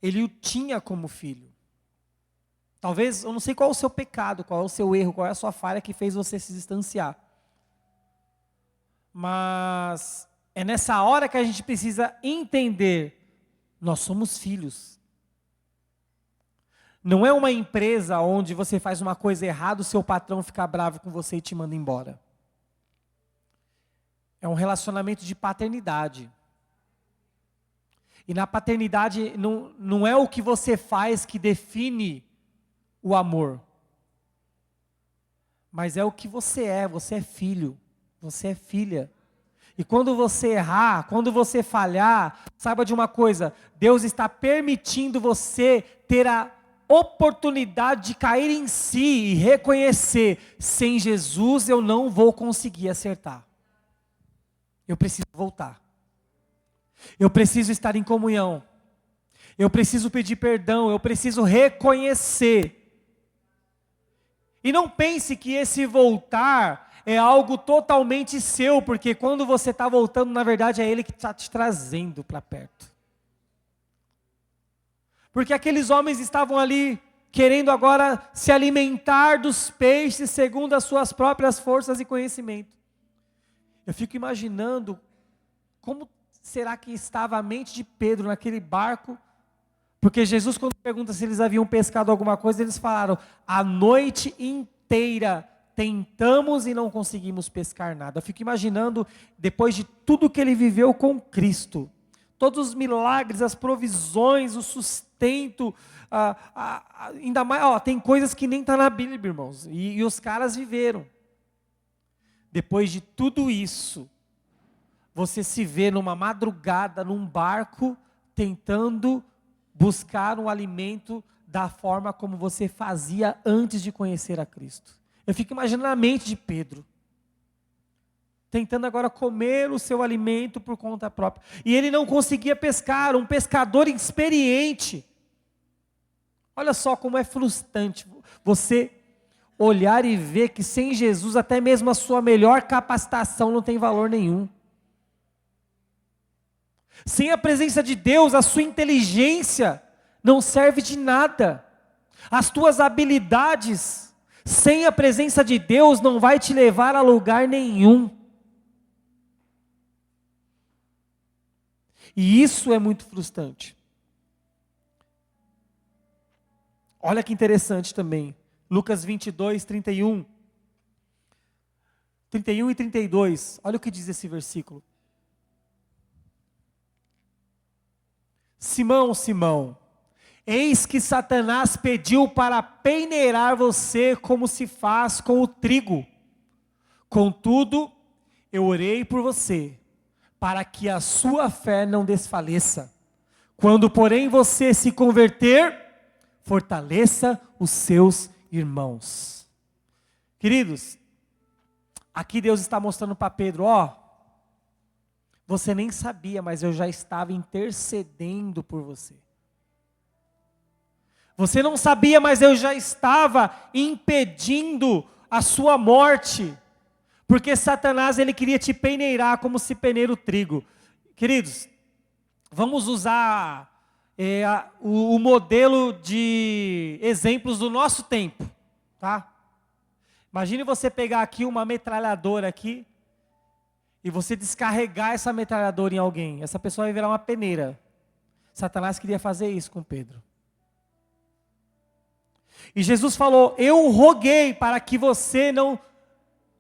Speaker 1: ele o tinha como filho. Talvez, eu não sei qual é o seu pecado, qual é o seu erro, qual é a sua falha que fez você se distanciar. Mas é nessa hora que a gente precisa entender, nós somos filhos. Não é uma empresa onde você faz uma coisa errada, o seu patrão fica bravo com você e te manda embora. É um relacionamento de paternidade. E na paternidade não é o que você faz que define o amor. Mas é o que você é filho, você é filha. E quando você errar, quando você falhar, saiba de uma coisa, Deus está permitindo você ter a oportunidade de cair em si e reconhecer, sem Jesus eu não vou conseguir acertar. Eu preciso voltar. Eu preciso estar em comunhão. Eu preciso pedir perdão, eu preciso reconhecer. E não pense que esse voltar é algo totalmente seu, porque quando você está voltando, na verdade é Ele que está te trazendo para perto. Porque aqueles homens estavam ali querendo agora se alimentar dos peixes segundo as suas próprias forças e conhecimento. Eu fico imaginando como será que estava a mente de Pedro naquele barco, porque Jesus, quando pergunta se eles haviam pescado alguma coisa, eles falaram, a noite inteira tentamos e não conseguimos pescar nada. Eu fico imaginando, depois de tudo que ele viveu com Cristo, todos os milagres, as provisões, o sustento, ainda mais, tem coisas que nem está na Bíblia, irmãos, e os caras viveram. Depois de tudo isso, você se vê numa madrugada, num barco, tentando buscar um alimento da forma como você fazia antes de conhecer a Cristo. Eu fico imaginando a mente de Pedro, tentando agora comer o seu alimento por conta própria. E ele não conseguia pescar, um pescador experiente. Olha só como é frustrante você olhar e ver que sem Jesus, até mesmo a sua melhor capacitação não tem valor nenhum. Sem a presença de Deus, a sua inteligência não serve de nada. As tuas habilidades, sem a presença de Deus, não vai te levar a lugar nenhum. E isso é muito frustrante. Olha que interessante também. Lucas 22, 31. 31 e 32. Olha o que diz esse versículo. Simão, Simão, eis que Satanás pediu para peneirar você como se faz com o trigo. Contudo, eu orei por você, para que a sua fé não desfaleça. Quando, porém, você se converter, fortaleça os seus irmãos. Queridos, aqui Deus está mostrando para Pedro, você nem sabia, mas eu já estava intercedendo por você. Você não sabia, mas eu já estava impedindo a sua morte. Porque Satanás, ele queria te peneirar como se peneira o trigo. Queridos, vamos usar o modelo de exemplos do nosso tempo, tá? Imagine você pegar aqui uma metralhadora aqui, e você descarregar essa metralhadora em alguém. Essa pessoa vai virar uma peneira. Satanás queria fazer isso com Pedro. E Jesus falou, eu roguei para que você não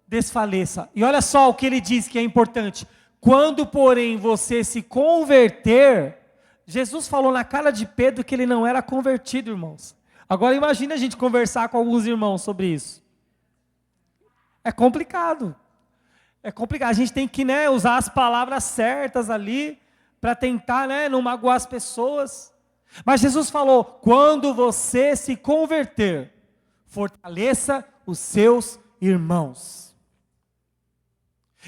Speaker 1: desfaleça. E olha só o que ele diz que é importante. Quando, porém, você se converter, Jesus falou na cara de Pedro que ele não era convertido, irmãos. Agora imagine a gente conversar com alguns irmãos sobre isso. É complicado. É complicado, a gente tem que usar as palavras certas ali, para tentar não magoar as pessoas. Mas Jesus falou, quando você se converter, fortaleça os seus irmãos.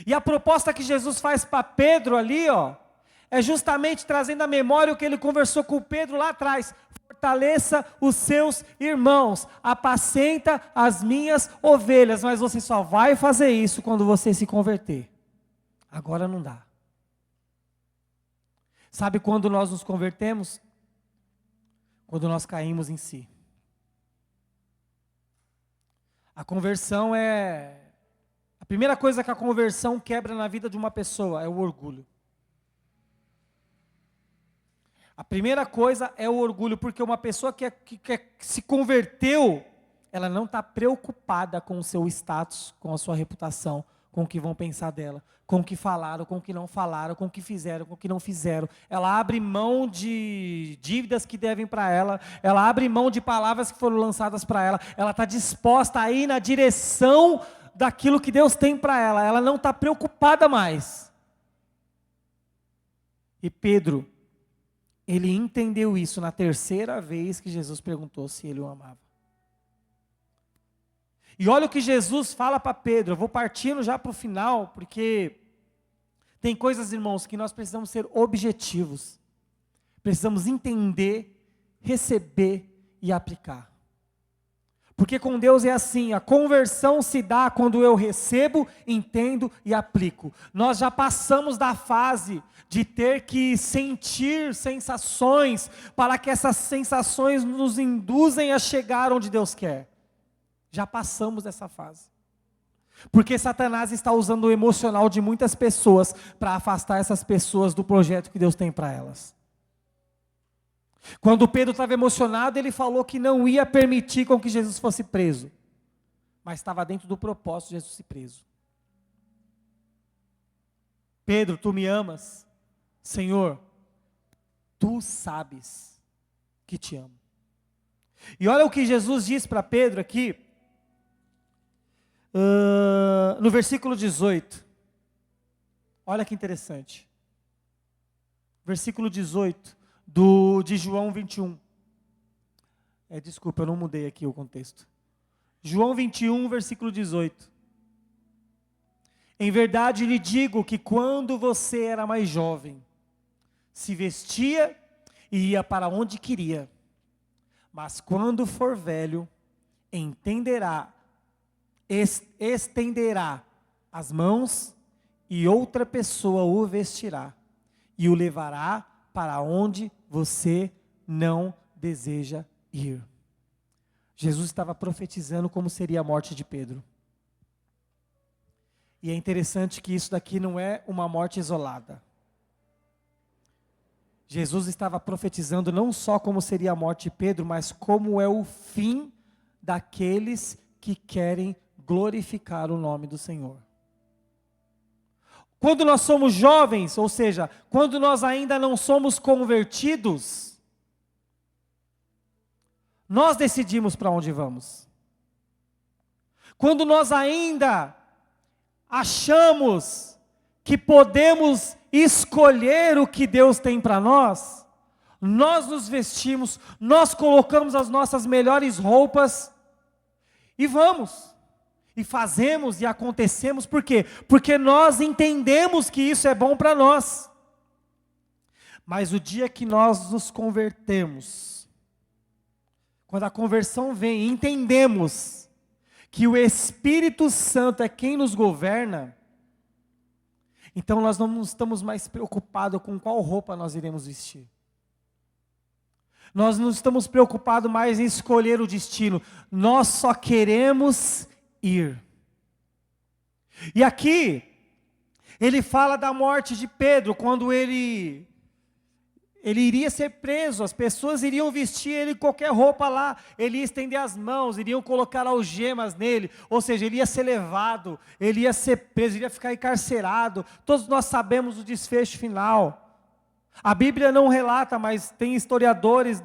Speaker 1: E a proposta que Jesus faz para Pedro ali, é justamente trazendo à memória o que ele conversou com Pedro lá atrás. Fortaleça os seus irmãos, apacenta as minhas ovelhas, mas você só vai fazer isso quando você se converter. Agora não dá. Sabe quando nós nos convertemos? Quando nós caímos em si. A conversão a primeira coisa que a conversão quebra na vida de uma pessoa é o orgulho. A primeira coisa é o orgulho, porque uma pessoa que se converteu, ela não está preocupada com o seu status, com a sua reputação, com o que vão pensar dela, com o que falaram, com o que não falaram, com o que fizeram, com o que não fizeram. Ela abre mão de dívidas que devem para ela, ela abre mão de palavras que foram lançadas para ela está disposta a ir na direção daquilo que Deus tem para ela não está preocupada mais. E Pedro, ele entendeu isso na terceira vez que Jesus perguntou se ele o amava. E olha o que Jesus fala para Pedro. Eu vou partindo já para o final, porque tem coisas, irmãos, que nós precisamos ser objetivos. Precisamos entender, receber e aplicar. Porque com Deus é assim, a conversão se dá quando eu recebo, entendo e aplico. Nós já passamos da fase de ter que sentir sensações, para que essas sensações nos induzem a chegar onde Deus quer. Já passamos dessa fase. Porque Satanás está usando o emocional de muitas pessoas para afastar essas pessoas do projeto que Deus tem para elas. Quando Pedro estava emocionado, ele falou que não ia permitir com que Jesus fosse preso. Mas estava dentro do propósito de Jesus ser preso. Pedro, tu me amas? Senhor, tu sabes que te amo. E olha o que Jesus diz para Pedro aqui, no versículo 18. Olha que interessante. Versículo 18. De João 21. Desculpa, eu não mudei aqui o contexto. João 21, versículo 18. Em verdade lhe digo que quando você era mais jovem, se vestia e ia para onde queria. Mas quando for velho, estenderá as mãos e outra pessoa o vestirá e o levará para onde você não deseja ir. Jesus estava profetizando como seria a morte de Pedro. E é interessante que isso daqui não é uma morte isolada. Jesus estava profetizando não só como seria a morte de Pedro, mas como é o fim daqueles que querem glorificar o nome do Senhor. Quando nós somos jovens, ou seja, quando nós ainda não somos convertidos, nós decidimos para onde vamos. Quando nós ainda achamos que podemos escolher o que Deus tem para nós nos vestimos, nós colocamos as nossas melhores roupas e vamos. E fazemos e acontecemos, por quê? Porque nós entendemos que isso é bom para nós. Mas o dia que nós nos convertemos, quando a conversão vem, entendemos que o Espírito Santo é quem nos governa, então nós não estamos mais preocupados com qual roupa nós iremos vestir. Nós não estamos preocupados mais em escolher o destino, nós só queremos ir. E aqui, ele fala da morte de Pedro, quando ele iria ser preso, as pessoas iriam vestir ele qualquer roupa lá, ele ia estender as mãos, iriam colocar algemas nele, ou seja, ele ia ser levado, ele ia ser preso, ele ia ficar encarcerado. Todos nós sabemos o desfecho final. A Bíblia não relata, mas tem historiadores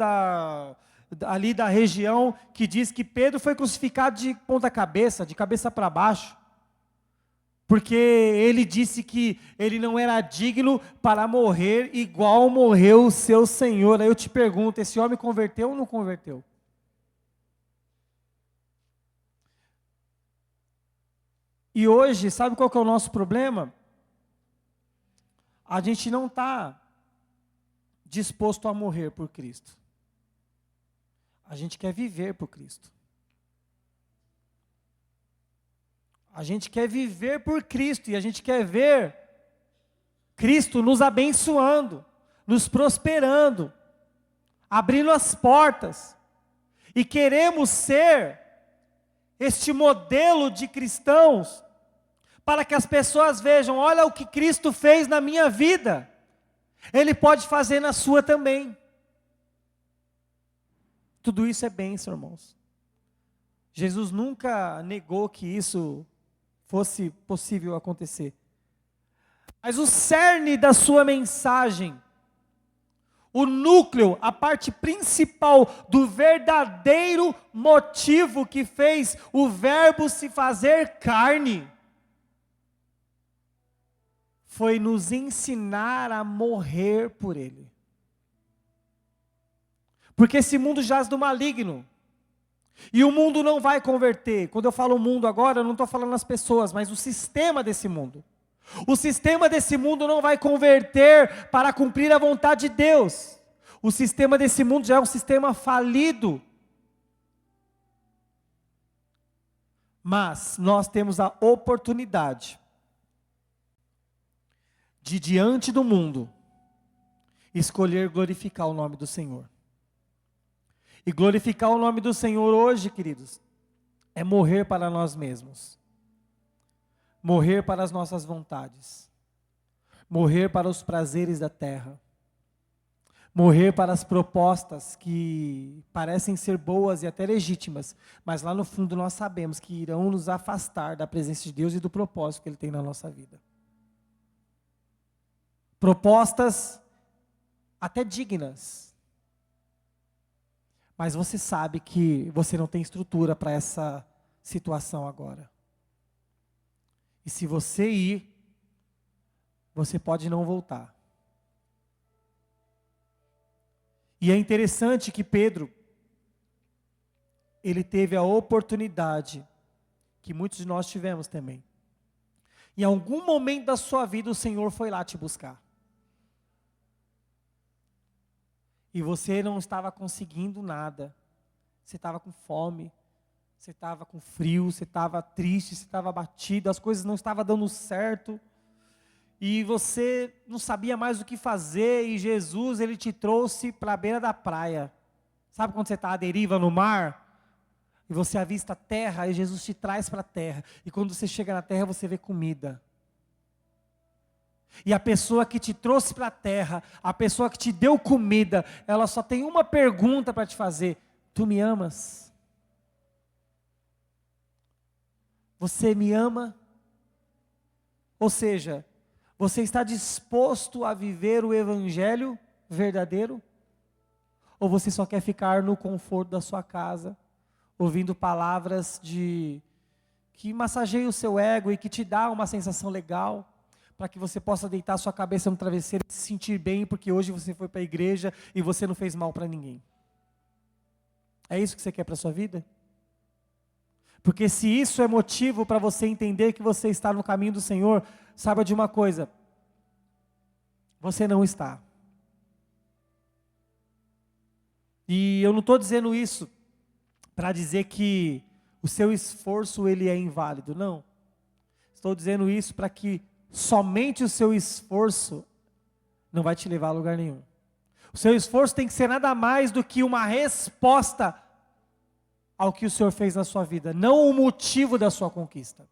Speaker 1: ali da região que diz que Pedro foi crucificado de ponta cabeça, de cabeça para baixo, porque ele disse que ele não era digno para morrer igual morreu o seu Senhor. Aí eu te pergunto, esse homem converteu ou não converteu? E hoje, sabe qual que é o nosso problema? A gente não está disposto a morrer por Cristo. A gente quer viver por Cristo. A gente quer viver por Cristo e a gente quer ver Cristo nos abençoando, nos prosperando, abrindo as portas. E queremos ser este modelo de cristãos para que as pessoas vejam, olha o que Cristo fez na minha vida. Ele pode fazer na sua também. Tudo isso é bênção, irmãos. Jesus nunca negou que isso fosse possível acontecer. Mas o cerne da sua mensagem, o núcleo, a parte principal do verdadeiro motivo que fez o Verbo se fazer carne, foi nos ensinar a morrer por Ele. Porque esse mundo jaz do maligno. E o mundo não vai converter. Quando eu falo mundo agora, eu não estou falando as pessoas, mas o sistema desse mundo. O sistema desse mundo não vai converter para cumprir a vontade de Deus. O sistema desse mundo já é um sistema falido. Mas nós temos a oportunidade de, diante do mundo, escolher glorificar o nome do Senhor. E glorificar o nome do Senhor hoje, queridos, é morrer para nós mesmos. Morrer para as nossas vontades. Morrer para os prazeres da terra. Morrer para as propostas que parecem ser boas e até legítimas, mas lá no fundo nós sabemos que irão nos afastar da presença de Deus e do propósito que Ele tem na nossa vida. Propostas até dignas. Mas você sabe que você não tem estrutura para essa situação agora. E se você ir, você pode não voltar. E é interessante que Pedro, ele teve a oportunidade, que muitos de nós tivemos também. Em algum momento da sua vida o Senhor foi lá te buscar. E você não estava conseguindo nada. Você estava com fome, você estava com frio, você estava triste, você estava abatido, as coisas não estavam dando certo. E você não sabia mais o que fazer, e Jesus, Ele te trouxe para a beira da praia. Sabe quando você está à deriva no mar? e você avista a terra, e Jesus te traz para a terra. E quando você chega na terra, você vê comida. E a pessoa que te trouxe para a terra, a pessoa que te deu comida, ela só tem uma pergunta para te fazer: tu me amas? Você me ama? Ou seja, você está disposto a viver o evangelho verdadeiro? Ou você só quer ficar no conforto da sua casa, ouvindo palavras que massageiam o seu ego e que te dá uma sensação legal, para que você possa deitar sua cabeça no travesseiro e se sentir bem, porque hoje você foi para a igreja e você não fez mal para ninguém? É isso que você quer para a sua vida? Porque se isso é motivo para você entender que você está no caminho do Senhor, saiba de uma coisa: você não está. E eu não estou dizendo isso para dizer que o seu esforço ele é inválido, não. Estou dizendo isso para que somente o seu esforço não vai te levar a lugar nenhum. O seu esforço tem que ser nada mais do que uma resposta ao que o Senhor fez na sua vida, não o motivo da sua conquista.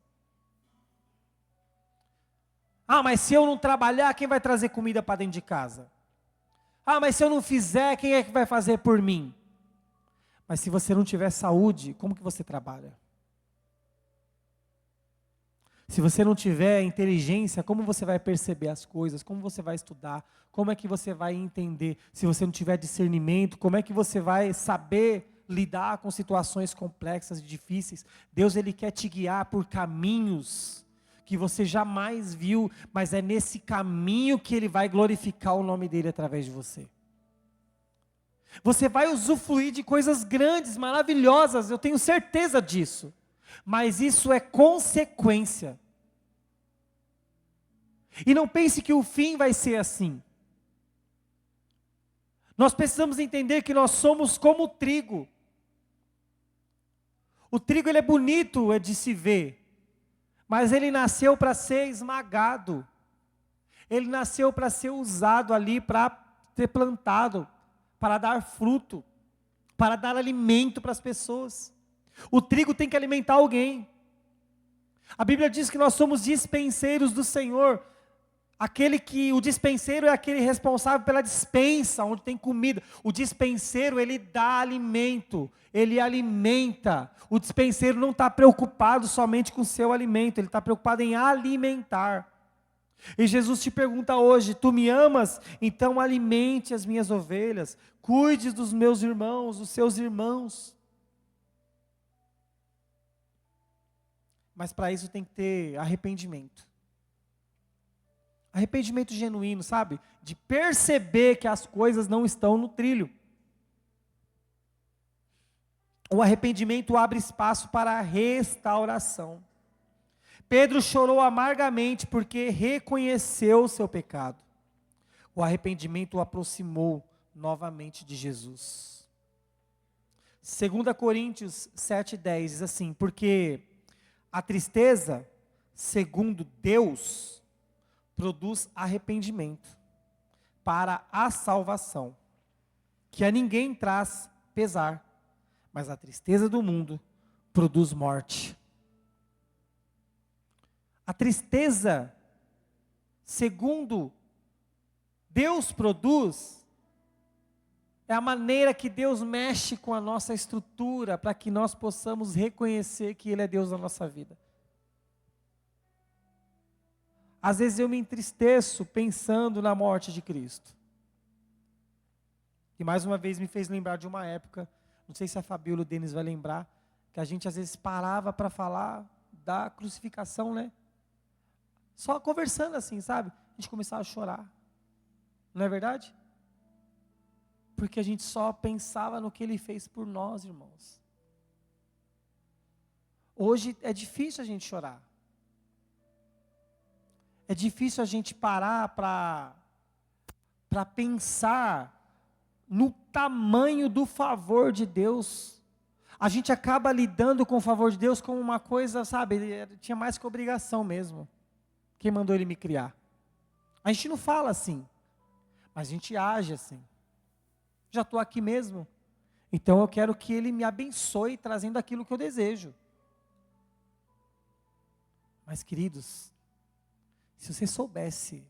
Speaker 1: Ah, mas se eu não trabalhar, quem vai trazer comida para dentro de casa? Ah, mas se eu não fizer, quem é que vai fazer por mim? Mas se você não tiver saúde, como que você trabalha? Se você não tiver inteligência, como você vai perceber as coisas? Como você vai estudar? Como é que você vai entender? Se você não tiver discernimento, como é que você vai saber lidar com situações complexas e difíceis? Deus, Ele quer te guiar por caminhos que você jamais viu, mas é nesse caminho que Ele vai glorificar o nome dEle através de você. Você vai usufruir de coisas grandes, maravilhosas, eu tenho certeza disso. Mas isso é consequência. E não pense que o fim vai ser assim. Nós precisamos entender que nós somos como o trigo. O trigo ele é bonito, é de se ver, mas ele nasceu para ser esmagado. Ele nasceu para ser usado ali, para ser plantado, para dar fruto, para dar alimento para as pessoas. O trigo tem que alimentar alguém. A Bíblia diz que nós somos dispenseiros do Senhor. O dispenseiro é aquele responsável pela despensa, onde tem comida. O dispenseiro, ele dá alimento, ele alimenta. O dispenseiro não está preocupado somente com o seu alimento, ele está preocupado em alimentar. E Jesus te pergunta hoje: tu me amas? Então alimente as minhas ovelhas, cuide dos meus irmãos, dos seus irmãos. Mas para isso tem que ter arrependimento. Arrependimento genuíno, sabe? De perceber que as coisas não estão no trilho. O arrependimento abre espaço para a restauração. Pedro chorou amargamente porque reconheceu o seu pecado. O arrependimento o aproximou novamente de Jesus. 2 Coríntios 7,10 diz assim: porque a tristeza, segundo Deus, produz arrependimento para a salvação, que a ninguém traz pesar, mas a tristeza do mundo produz morte. A tristeza, segundo Deus produz, é a maneira que Deus mexe com a nossa estrutura, para que nós possamos reconhecer que Ele é Deus na nossa vida. Às vezes eu me entristeço pensando na morte de Cristo. E mais uma vez me fez lembrar de uma época, não sei se a Fabíola ou o Denis vai lembrar, que a gente às vezes parava para falar da crucificação, né? Só conversando assim, sabe? A gente começava a chorar. Não é verdade? Porque a gente só pensava no que Ele fez por nós, irmãos. Hoje é difícil a gente chorar. É difícil a gente parar para pensar no tamanho do favor de Deus. A gente acaba lidando com o favor de Deus como uma coisa, sabe, tinha mais que obrigação mesmo. Quem mandou Ele me criar? A gente não fala assim, mas a gente age assim. Já estou aqui mesmo, Então eu quero que Ele me abençoe trazendo aquilo que eu desejo. Mas, queridos, se você soubesse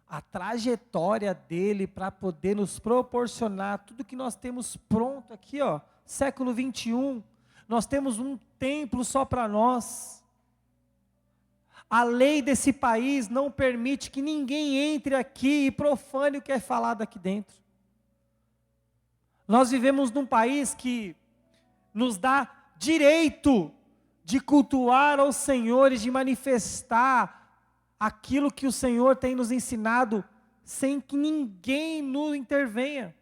Speaker 1: a trajetória dele para poder nos proporcionar tudo que nós temos pronto aqui, ó, século 21, nós temos um templo só para nós. A lei desse país não permite que ninguém entre aqui e profane o que é falado aqui dentro. Nós vivemos num país que nos dá direito de cultuar ao Senhor e de manifestar aquilo que o Senhor tem nos ensinado, sem que ninguém nos intervenha.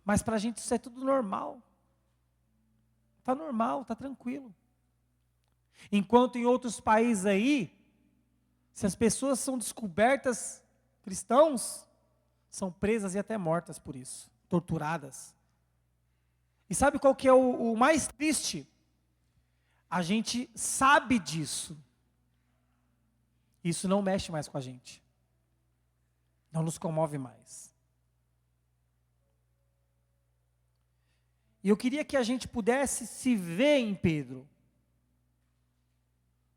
Speaker 1: Mas para a gente isso é tudo normal. Está normal, está tranquilo. Enquanto em outros países aí, se as pessoas são descobertas cristãos, são presas e até mortas por isso, torturadas. E sabe qual que é o mais triste? A gente sabe disso. Isso não mexe mais com a gente. Não nos comove mais. E eu queria que a gente pudesse se ver em Pedro.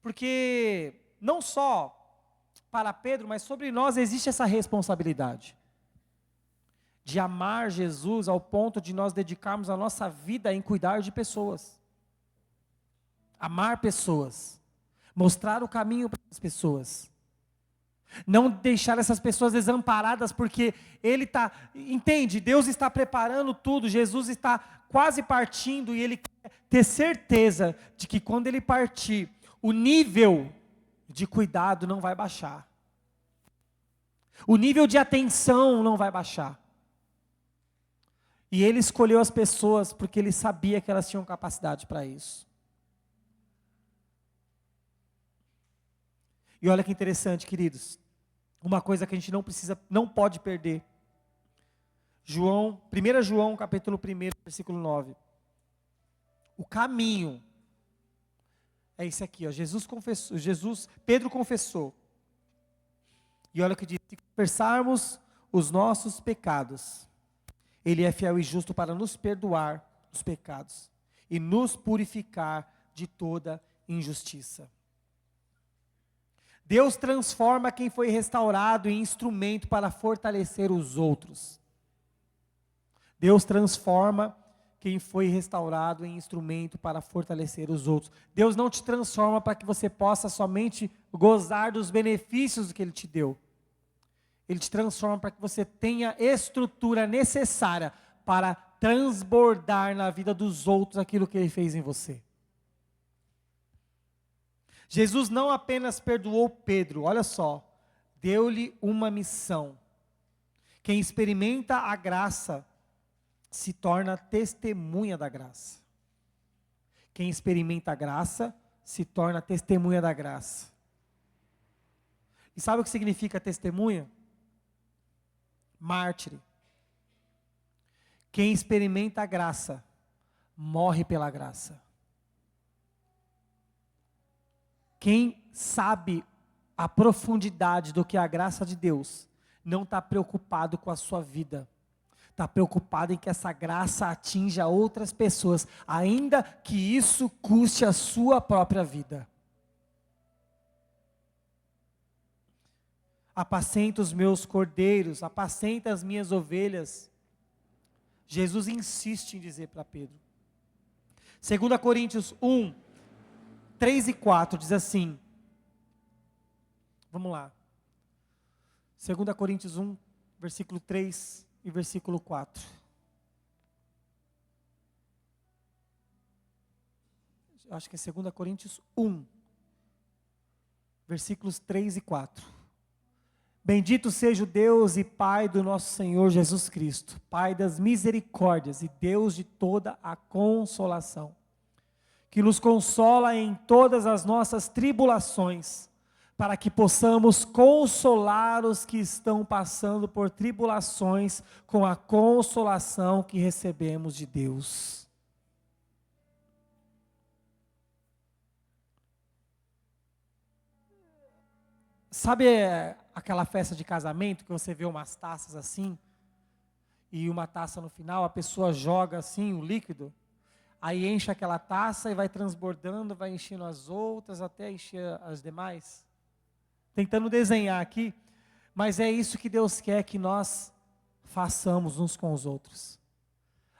Speaker 1: Porque não só para Pedro, mas sobre nós existe essa responsabilidade. De amar Jesus ao ponto de nós dedicarmos a nossa vida em cuidar de pessoas. Amar pessoas. Mostrar o caminho para as pessoas. Não deixar essas pessoas desamparadas, porque Ele está, entende, Deus está preparando tudo, Jesus está quase partindo e Ele quer ter certeza de que quando Ele partir, o nível de cuidado não vai baixar. O nível de atenção não vai baixar. E Ele escolheu as pessoas porque Ele sabia que elas tinham capacidade para isso. E olha que interessante, queridos. Uma coisa que a gente não pode perder. 1 João, capítulo 1, versículo 9. O caminho é esse aqui, ó. Pedro confessou. E olha o que diz: se confessarmos os nossos pecados, Ele é fiel e justo para nos perdoar os pecados e nos purificar de toda injustiça. Deus transforma quem foi restaurado em instrumento para fortalecer os outros. Deus transforma quem foi restaurado em instrumento para fortalecer os outros. Deus não te transforma para que você possa somente gozar dos benefícios que Ele te deu. Ele te transforma para que você tenha estrutura necessária para transbordar na vida dos outros aquilo que Ele fez em você. Jesus não apenas perdoou Pedro, olha só, deu-lhe uma missão. Quem experimenta a graça se torna testemunha da graça. Quem experimenta a graça se torna testemunha da graça. E sabe o que significa testemunha? Mártir. Quem experimenta a graça morre pela graça. Quem sabe a profundidade do que é a graça de Deus, não está preocupado com a sua vida. Está preocupado em que essa graça atinja outras pessoas, ainda que isso custe a sua própria vida. Apacenta os meus cordeiros, apacenta as minhas ovelhas. Jesus insiste em dizer para Pedro. 2 Coríntios 1, 3 e 4 diz assim, vamos lá, 2 Coríntios 1, versículo 3 e versículo 4, acho que é 2 Coríntios 1, versículos 3 e 4, bendito seja o Deus e Pai do nosso Senhor Jesus Cristo, Pai das misericórdias e Deus de toda a consolação, que nos consola em todas as nossas tribulações, para que possamos consolar os que estão passando por tribulações com a consolação que recebemos de Deus. Sabe aquela festa de casamento que você vê umas taças assim? e uma taça no final, a pessoa joga assim o líquido, aí enche aquela taça e vai transbordando, vai enchendo as outras até encher as demais. Tentando desenhar aqui, mas é isso que Deus quer que nós façamos uns com os outros.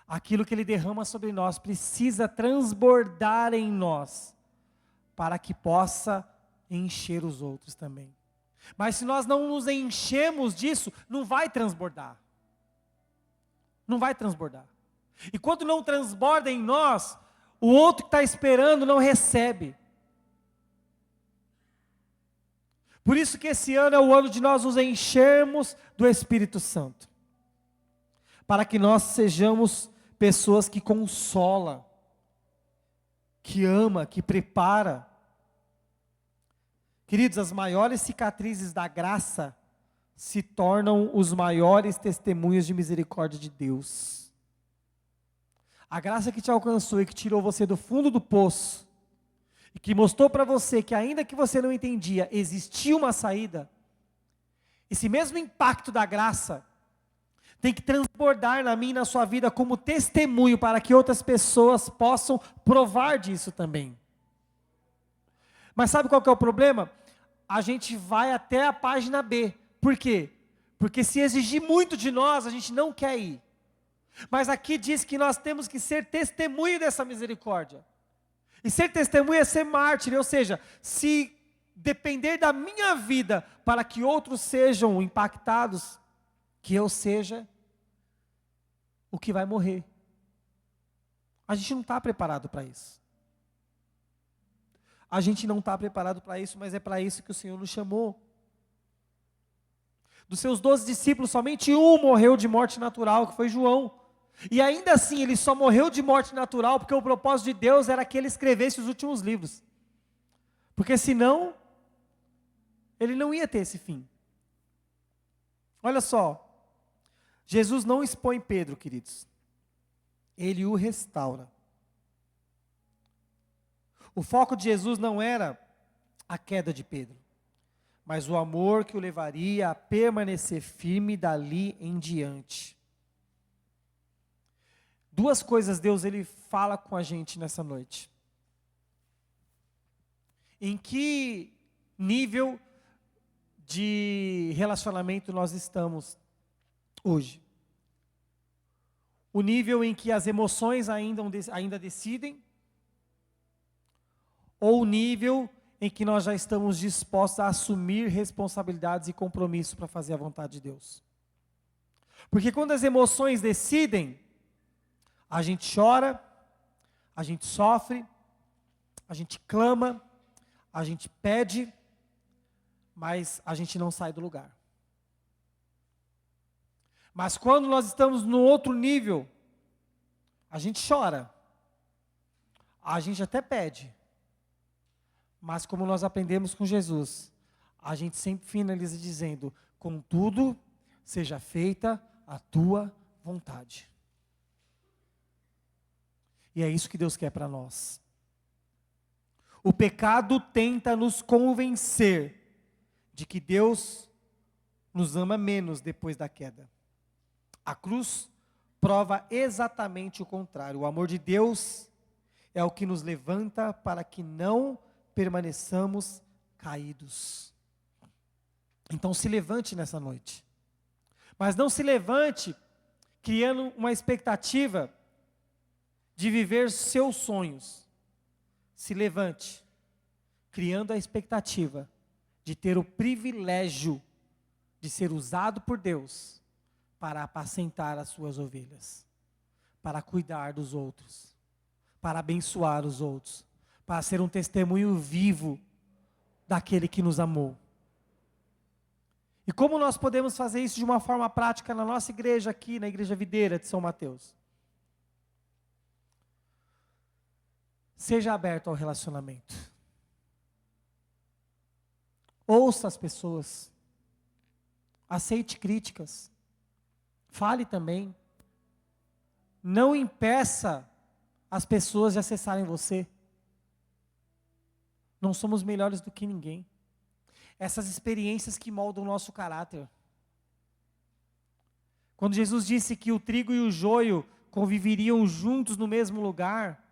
Speaker 1: Aquilo que Ele derrama sobre nós precisa transbordar em nós, para que possa encher os outros também. Mas se nós não nos enchemos disso, não vai transbordar. Não vai transbordar. E quando não transborda em nós, o outro que está esperando não recebe. Por isso que esse ano é o ano de nós nos enchermos do Espírito Santo. Para que nós sejamos pessoas que consolam, que ama, que prepara. Queridos, as maiores cicatrizes da graça se tornam os maiores testemunhos de misericórdia de Deus. A graça que te alcançou e que tirou você do fundo do poço, e que mostrou para você que ainda que você não entendia, existia uma saída, esse mesmo impacto da graça tem que transbordar na minha e na sua vida como testemunho para que outras pessoas possam provar disso também. Mas sabe qual que é o problema? A gente vai até a página B. Por quê? Porque se exigir muito de nós, a gente não quer ir. Mas aqui diz que nós temos que ser testemunho dessa misericórdia. E ser testemunha é ser mártir, ou seja, se depender da minha vida para que outros sejam impactados, que eu seja o que vai morrer. A gente não está preparado para isso. A gente não está preparado para isso, mas é para isso que o Senhor nos chamou. Dos seus 12 discípulos, somente um morreu de morte natural, que foi João. E ainda assim, ele só morreu de morte natural, porque o propósito de Deus era que ele escrevesse os últimos livros. Porque senão, ele não ia ter esse fim. Olha só, Jesus não expõe Pedro, queridos. Ele o restaura. O foco de Jesus não era a queda de Pedro, mas o amor que o levaria a permanecer firme dali em diante. Duas coisas Deus ele fala com a gente nessa noite. Em que nível de relacionamento nós estamos hoje? O nível em que as emoções ainda decidem? Ou o nível em que nós já estamos dispostos a assumir responsabilidades e compromisso para fazer a vontade de Deus? Porque quando as emoções decidem, a gente chora, a gente sofre, a gente clama, a gente pede, mas a gente não sai do lugar. Mas quando nós estamos no outro nível, a gente chora, a gente até pede, mas como nós aprendemos com Jesus, a gente sempre finaliza dizendo: contudo, seja feita a tua vontade. E é isso que Deus quer para nós. O pecado tenta nos convencer de que Deus nos ama menos depois da queda. A cruz prova exatamente o contrário. O amor de Deus é o que nos levanta para que não permaneçamos caídos. Então se levante nessa noite. Mas não se levante criando uma expectativa de viver seus sonhos. Se levante, criando a expectativa de ter o privilégio de ser usado por Deus para apacentar as suas ovelhas, para cuidar dos outros, para abençoar os outros, para ser um testemunho vivo daquele que nos amou. E como nós podemos fazer isso de uma forma prática na nossa igreja aqui, na Igreja Videira de São Mateus? Seja aberto ao relacionamento. Ouça as pessoas. Aceite críticas. Fale também. Não impeça as pessoas de acessarem você. Não somos melhores do que ninguém. Essas experiências que moldam o nosso caráter. Quando Jesus disse que o trigo e o joio conviveriam juntos no mesmo lugar,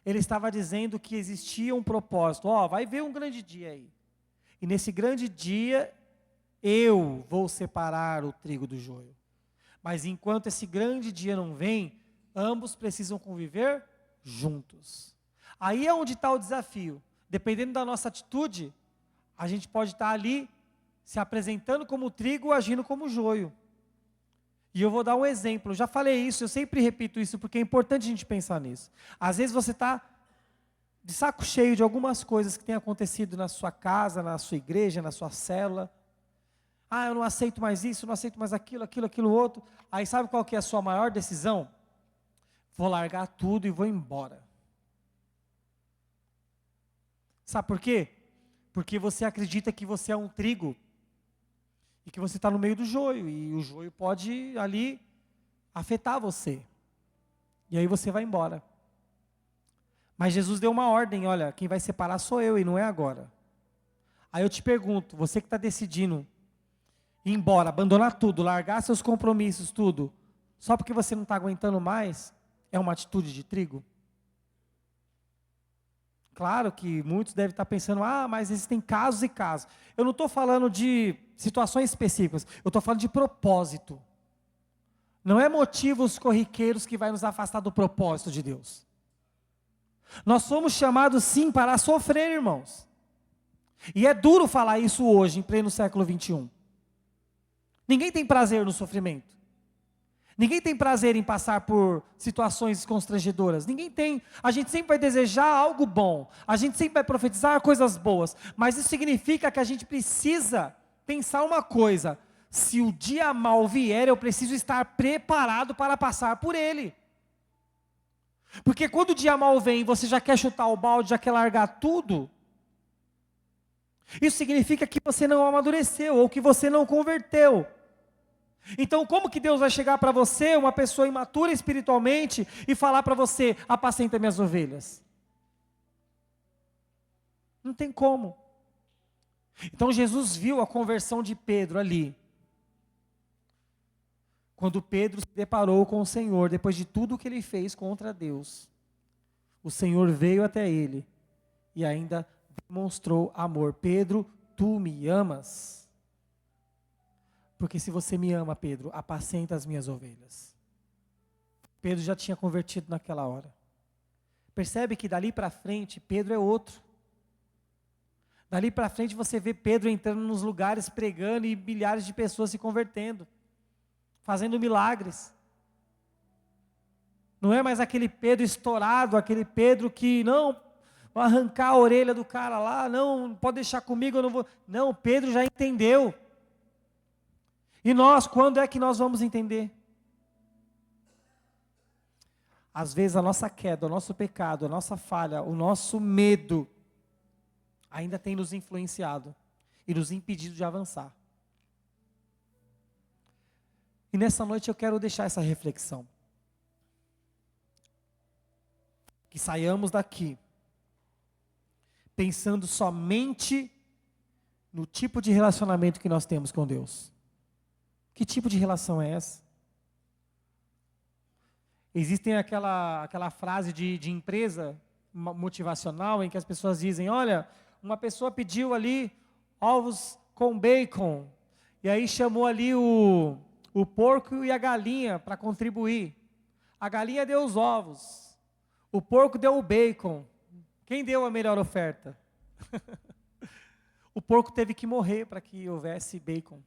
Speaker 1: ele estava dizendo que existia um propósito. Vai ver um grande dia aí. E nesse grande dia, eu vou separar o trigo do joio. Mas enquanto esse grande dia não vem, ambos precisam conviver juntos. Aí é onde está o desafio. Dependendo da nossa atitude, a gente pode estar ali se apresentando como trigo ou agindo como joio. E eu vou dar um exemplo. Eu já falei isso, eu sempre repito isso, porque é importante a gente pensar nisso. Às vezes você está de saco cheio de algumas coisas que têm acontecido na sua casa, na sua igreja, na sua célula. Eu não aceito mais isso, não aceito mais aquilo outro. Aí sabe qual que é a sua maior decisão? Vou largar tudo e vou embora. Sabe por quê? Porque você acredita que você é um trigo e que você está no meio do joio, e o joio pode ali afetar você. E aí você vai embora. Mas Jesus deu uma ordem, olha, quem vai separar sou eu e não é agora. Aí eu te pergunto, você que está decidindo ir embora, abandonar tudo, largar seus compromissos, tudo, só porque você não está aguentando mais, é uma atitude de trigo? Claro que muitos devem estar pensando, mas existem casos e casos. Eu não estou falando de situações específicas, eu estou falando de propósito. Não é motivos corriqueiros que vai nos afastar do propósito de Deus. Nós somos chamados sim para sofrer, irmãos. E é duro falar isso hoje, em pleno século 21. Ninguém tem prazer no sofrimento. Ninguém tem prazer em passar por situações constrangedoras. Ninguém tem. A gente sempre vai desejar algo bom. A gente sempre vai profetizar coisas boas. Mas isso significa que a gente precisa pensar uma coisa. Se o dia mal vier, eu preciso estar preparado para passar por ele. Porque quando o dia mal vem, você já quer chutar o balde, já quer largar tudo. Isso significa que você não amadureceu ou que você não converteu. Então como que Deus vai chegar para você, uma pessoa imatura espiritualmente, e falar para você, apacenta minhas ovelhas? Não tem como. Então Jesus viu a conversão de Pedro ali. Quando Pedro se deparou com o Senhor, depois de tudo que ele fez contra Deus, o Senhor veio até ele e ainda demonstrou amor. Pedro, tu me amas? Porque se você me ama, Pedro, apacenta as minhas ovelhas. Pedro já tinha convertido naquela hora. Percebe que dali para frente, Pedro é outro. Dali para frente você vê Pedro entrando nos lugares pregando e milhares de pessoas se convertendo, fazendo milagres. Não é mais aquele Pedro estourado, aquele Pedro que não, vou arrancar a orelha do cara lá, não, pode deixar comigo, eu não vou. Não, Pedro já entendeu. E nós, quando é que nós vamos entender? Às vezes a nossa queda, o nosso pecado, a nossa falha, o nosso medo, ainda tem nos influenciado e nos impedido de avançar. E nessa noite eu quero deixar essa reflexão. Que saiamos daqui pensando somente no tipo de relacionamento que nós temos com Deus. Que tipo de relação é essa? Existem aquela frase de empresa motivacional em que as pessoas dizem, olha, uma pessoa pediu ali ovos com bacon, e aí chamou ali o porco e a galinha para contribuir. A galinha deu os ovos, o porco deu o bacon. Quem deu a melhor oferta? O porco teve que morrer para que houvesse bacon.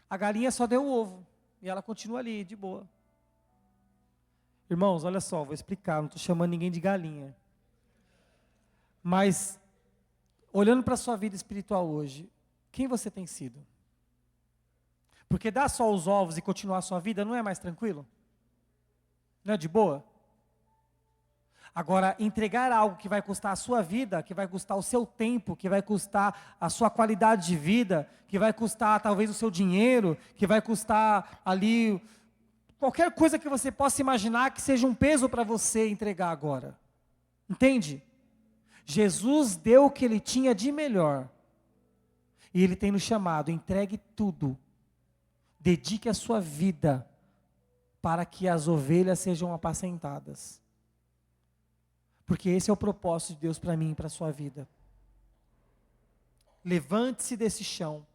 Speaker 1: A galinha só deu o ovo, e ela continua ali, de boa. Irmãos, olha só, vou explicar, não estou chamando ninguém de galinha. Mas, olhando para a sua vida espiritual hoje, quem você tem sido? Porque dar só os ovos e continuar a sua vida não é mais tranquilo? Não é de boa? Agora, entregar algo que vai custar a sua vida, que vai custar o seu tempo, que vai custar a sua qualidade de vida, que vai custar talvez o seu dinheiro, que vai custar ali qualquer coisa que você possa imaginar que seja um peso para você entregar agora. Entende? Jesus deu o que ele tinha de melhor. E ele tem nos chamado, entregue tudo. Dedique a sua vida. para que as ovelhas sejam apacentadas. Porque esse é o propósito de Deus para mim e para a sua vida. Levante-se desse chão.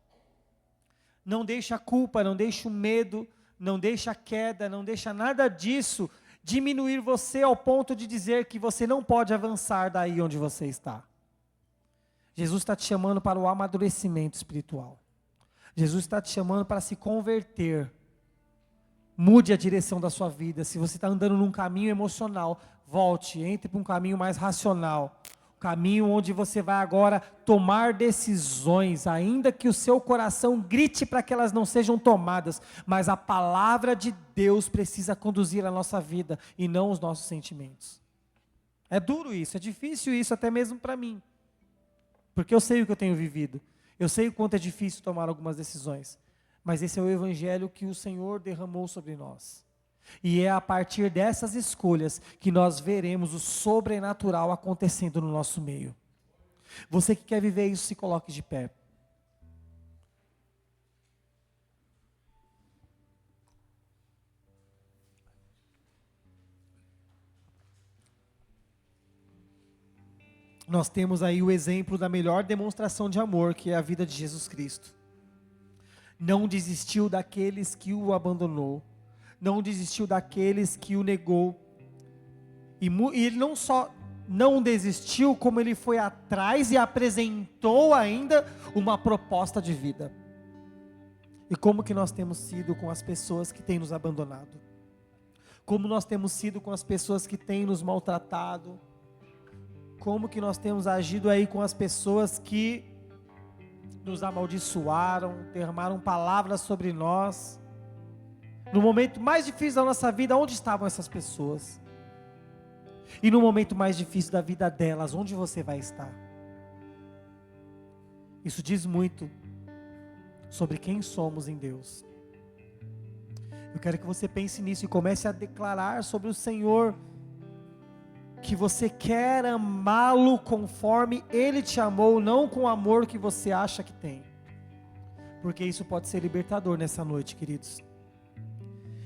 Speaker 1: Não deixe a culpa, não deixe o medo, não deixe a queda, não deixe nada disso diminuir você ao ponto de dizer que você não pode avançar daí onde você está. Jesus está te chamando para o amadurecimento espiritual. Jesus está te chamando para se converter. Mude a direção da sua vida. Se você está andando num caminho emocional, volte, entre para um caminho mais racional. Caminho onde você vai agora tomar decisões, ainda que o seu coração grite para que elas não sejam tomadas, mas a palavra de Deus precisa conduzir a nossa vida e não os nossos sentimentos. É duro isso, é difícil isso até mesmo para mim, porque eu sei o que eu tenho vivido, eu sei o quanto é difícil tomar algumas decisões, mas esse é o evangelho que o Senhor derramou sobre nós. E é a partir dessas escolhas que nós veremos o sobrenatural acontecendo no nosso meio. Você que quer viver isso, se coloque de pé. Nós temos aí o exemplo da melhor demonstração de amor, que é a vida de Jesus Cristo. Não desistiu daqueles que o abandonou. Não desistiu daqueles que o negou, e ele não só não desistiu, como ele foi atrás e apresentou ainda uma proposta de vida. E como que nós temos sido com as pessoas que têm nos abandonado? Como nós temos sido com as pessoas que têm nos maltratado? Como que nós temos agido aí com as pessoas que nos amaldiçoaram, derramaram palavras sobre nós? No momento mais difícil da nossa vida, onde estavam essas pessoas? E no momento mais difícil da vida delas, onde você vai estar? Isso diz muito sobre quem somos em Deus. Eu quero que você pense nisso e comece a declarar sobre o Senhor que você quer amá-lo conforme Ele te amou, não com o amor que você acha que tem. Porque isso pode ser libertador nessa noite, queridos.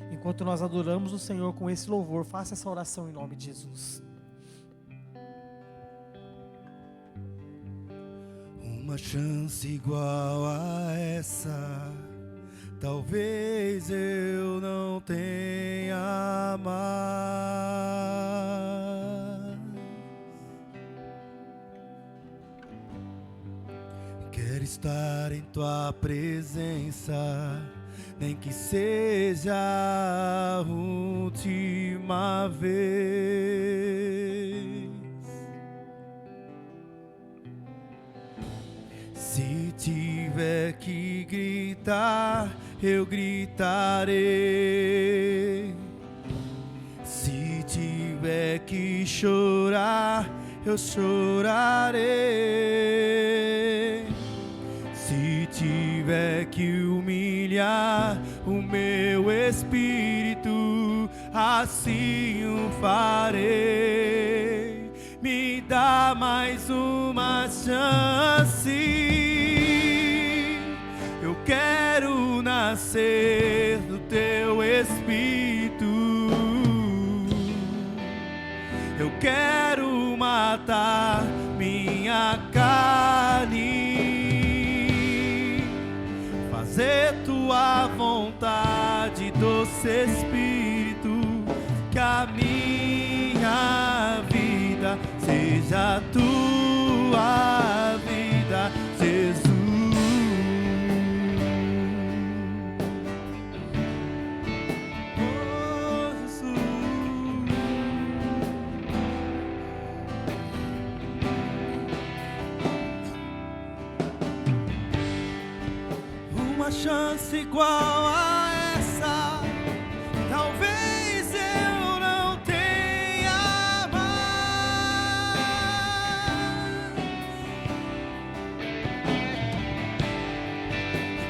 Speaker 1: Enquanto nós adoramos o Senhor com esse louvor, faça essa oração em nome de Jesus.
Speaker 2: Uma chance igual a essa, talvez eu não tenha mais. Quero estar em tua presença, nem que seja a última vez. Se tiver que gritar, eu gritarei. Se tiver que chorar, eu chorarei. Se tiver que humilhar o meu espírito, assim o farei. Me dá mais uma chance. Eu quero nascer do teu espírito. Eu quero matar minha carne, fazer tua vontade, doce Espírito, que a minha vida seja a tua vida, Jesus. Oh, Jesus. Uma chance igual a essa, talvez eu não tenha mais.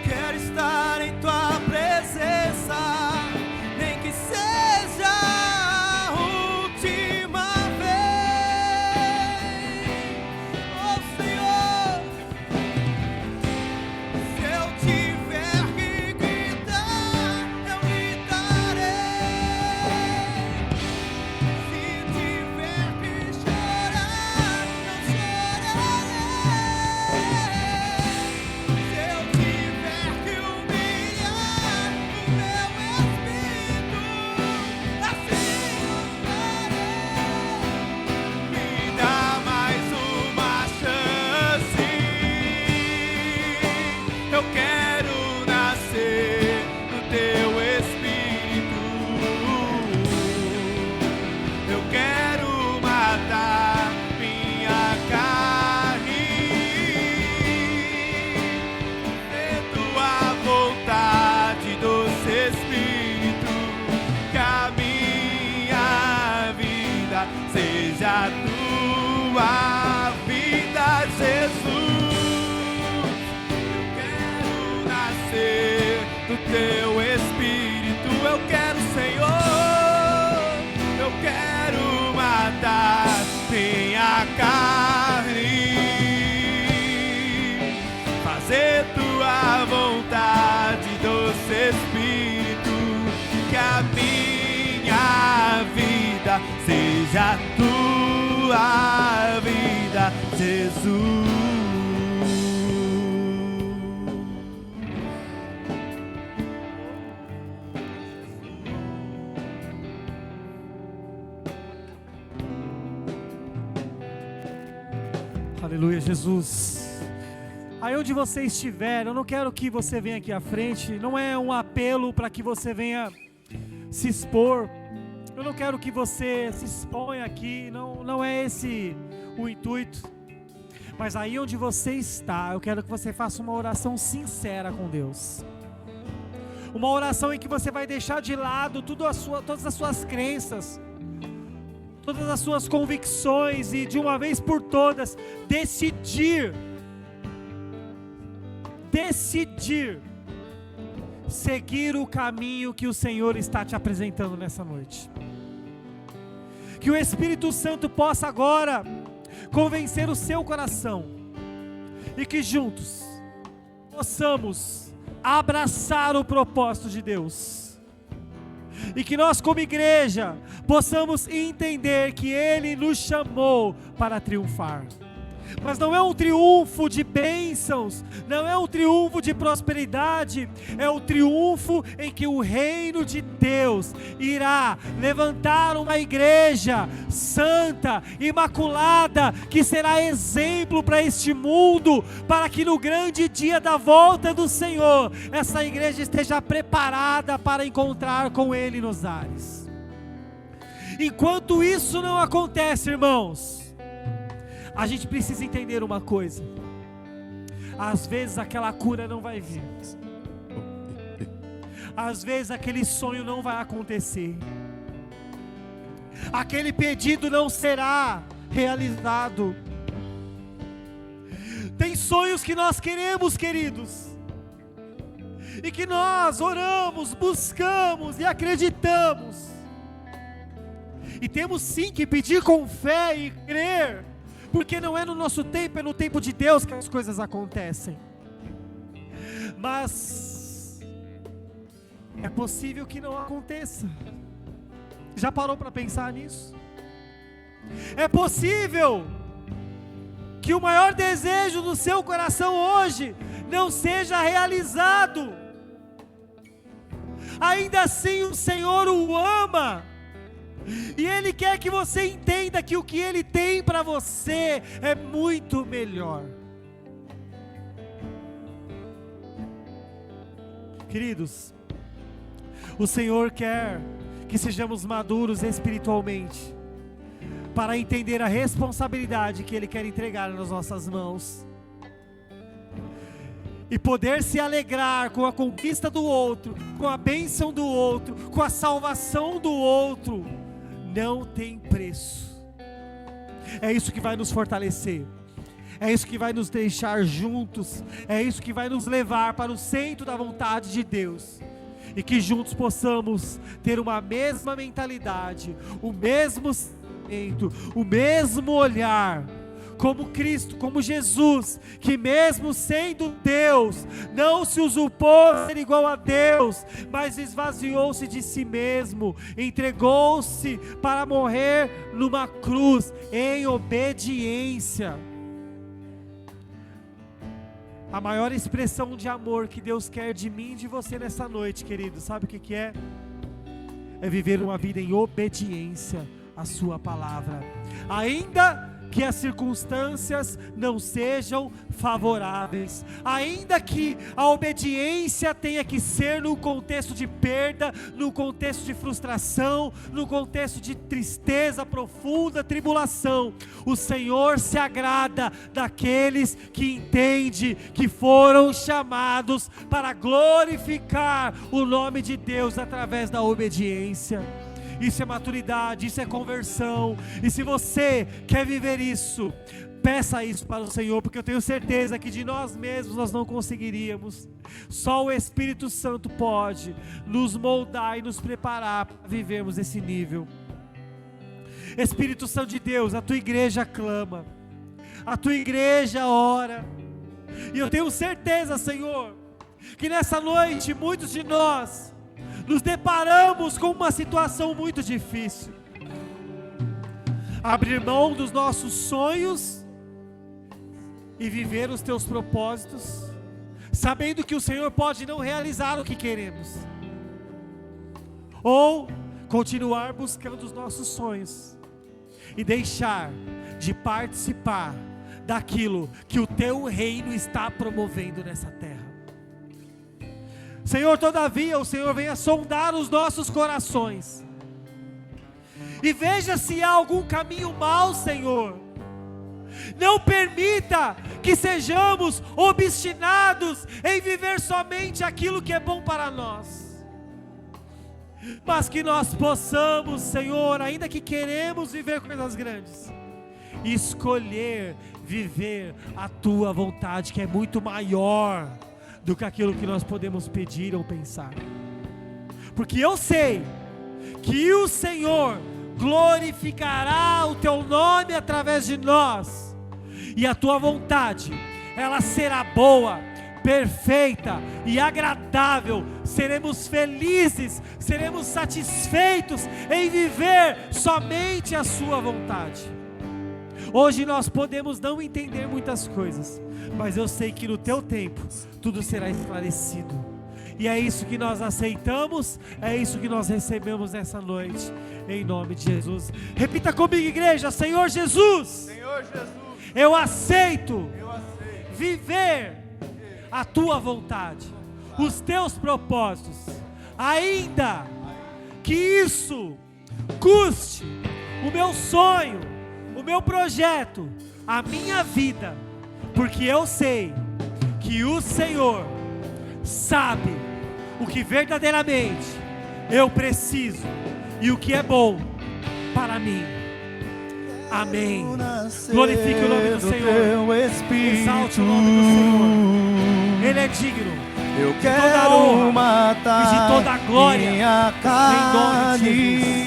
Speaker 2: Quero estar em tua presença, nem que seja a última vez. Oh Senhor, se eu tiver que gritar, seja a tua vida, Jesus. Eu quero nascer do teu Espírito, eu quero, Senhor, eu quero matar minha carne, fazer tua vontade, doce Espírito, que a minha vida seja a tua vida, Jesus.
Speaker 1: Aleluia, Jesus. Aí onde você estiver, eu não quero que você venha aqui à frente, não é um apelo para que você venha se expor, eu não quero que você se exponha aqui, não é esse o intuito, mas aí onde você está, eu quero que você faça uma oração sincera com Deus, uma oração em que você vai deixar de lado todas as suas crenças, todas as suas convicções e de uma vez por todas, decidir seguir o caminho que o Senhor está te apresentando nessa noite. Que o Espírito Santo possa agora convencer o seu coração e que juntos possamos abraçar o propósito de Deus. E que nós como igreja possamos entender que Ele nos chamou para triunfar. Mas não é um triunfo de bênçãos, não é um triunfo de prosperidade, é o triunfo em que o reino de Deus irá levantar uma igreja santa, imaculada, que será exemplo para este mundo, para que no grande dia da volta do Senhor, essa igreja esteja preparada para encontrar com Ele nos ares. Enquanto isso não acontece, irmãos, a gente precisa entender uma coisa: às vezes aquela cura não vai vir, às vezes aquele sonho não vai acontecer, aquele pedido não será realizado. Tem sonhos que nós queremos, queridos, e que nós oramos, buscamos e acreditamos, e temos sim que pedir com fé e crer, porque não é no nosso tempo, é no tempo de Deus que as coisas acontecem. Mas é possível que não aconteça. Já parou para pensar nisso? É possível que o maior desejo do seu coração hoje não seja realizado. Ainda assim o Senhor o ama, e Ele quer que você entenda que o que Ele tem para você é muito melhor. Queridos, o Senhor quer que sejamos maduros espiritualmente, para entender a responsabilidade que Ele quer entregar nas nossas mãos, e poder se alegrar com a conquista do outro, com a bênção do outro, com a salvação do outro. Não tem preço. É isso que vai nos fortalecer, é isso que vai nos deixar juntos, é isso que vai nos levar para o centro da vontade de Deus, e que juntos possamos ter uma mesma mentalidade, o mesmo sentimento, o mesmo olhar, como Cristo, como Jesus, que mesmo sendo Deus, não se usurpou a ser igual a Deus, mas esvaziou-se de si mesmo, entregou-se para morrer numa cruz, em obediência. A maior expressão de amor que Deus quer de mim e de você nessa noite, querido, sabe o que é? É viver uma vida em obediência à sua palavra, ainda que as circunstâncias não sejam favoráveis, ainda que a obediência tenha que ser no contexto de perda, no contexto de frustração, no contexto de tristeza profunda, tribulação, o Senhor se agrada daqueles que entendem que foram chamados para glorificar o nome de Deus através da obediência. Isso é maturidade, isso é conversão. E se você quer viver isso, peça isso para o Senhor, porque eu tenho certeza que de nós mesmos nós não conseguiríamos. Só o Espírito Santo pode nos moldar e nos preparar para vivermos esse nível. Espírito Santo de Deus, a tua igreja clama, a tua igreja ora, e eu tenho certeza, Senhor, que nessa noite muitos de nós nos deparamos com uma situação muito difícil. Abrir mão dos nossos sonhos e viver os teus propósitos, sabendo que o Senhor pode não realizar o que queremos, ou continuar buscando os nossos sonhos e deixar de participar daquilo que o teu reino está promovendo nessa terra. Senhor, todavia o Senhor venha sondar os nossos corações e veja se há algum caminho mau, Senhor. Não permita que sejamos obstinados em viver somente aquilo que é bom para nós, mas que nós possamos, Senhor, ainda que queremos viver coisas grandes, escolher viver a tua vontade, que é muito maior do que aquilo que nós podemos pedir ou pensar. Porque eu sei que o Senhor glorificará o teu nome através de nós, e a tua vontade, ela será boa, perfeita e agradável. Seremos felizes, seremos satisfeitos em viver somente a sua vontade. Hoje nós podemos não entender muitas coisas, mas eu sei que no teu tempo tudo será esclarecido, e é isso que nós aceitamos, é isso que nós recebemos nessa noite, em nome de Jesus. Repita comigo, igreja: Senhor Jesus,
Speaker 2: Senhor Jesus,
Speaker 1: eu aceito
Speaker 2: eu aceito
Speaker 1: viver a tua vontade, os teus propósitos, ainda que isso custe o meu sonho, o meu projeto, a minha vida, porque eu sei que o Senhor sabe o que verdadeiramente eu preciso e o que é bom para mim. Amém. Glorifique o nome do Senhor, exalte o nome do Senhor. Ele é digno
Speaker 2: eu
Speaker 1: de toda a
Speaker 2: quero
Speaker 1: honra
Speaker 2: matar
Speaker 1: e de toda a glória,
Speaker 2: minha
Speaker 1: em nome de
Speaker 2: carne,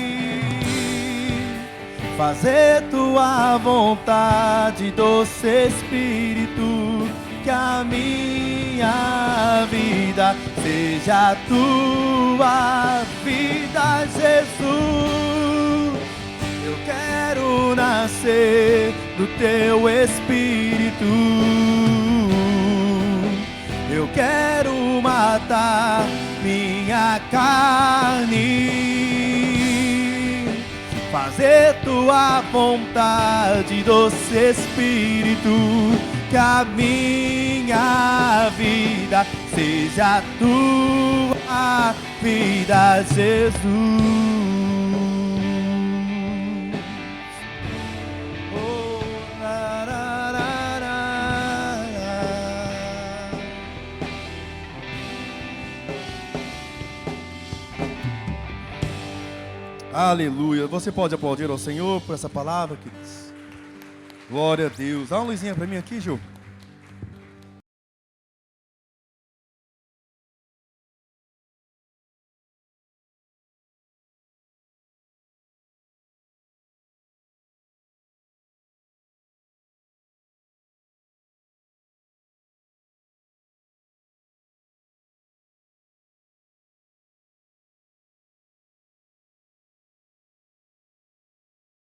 Speaker 2: fazer tua vontade, doce Espírito, que a minha vida seja a tua vida, Jesus. Eu quero nascer do teu Espírito, eu quero matar minha carne, fazer tua vontade, doce Espírito, que a minha vida seja a tua vida, Jesus. Aleluia. Você pode aplaudir ao Senhor por essa palavra, queridos. Glória a Deus. Dá uma luzinha para mim aqui, Gil.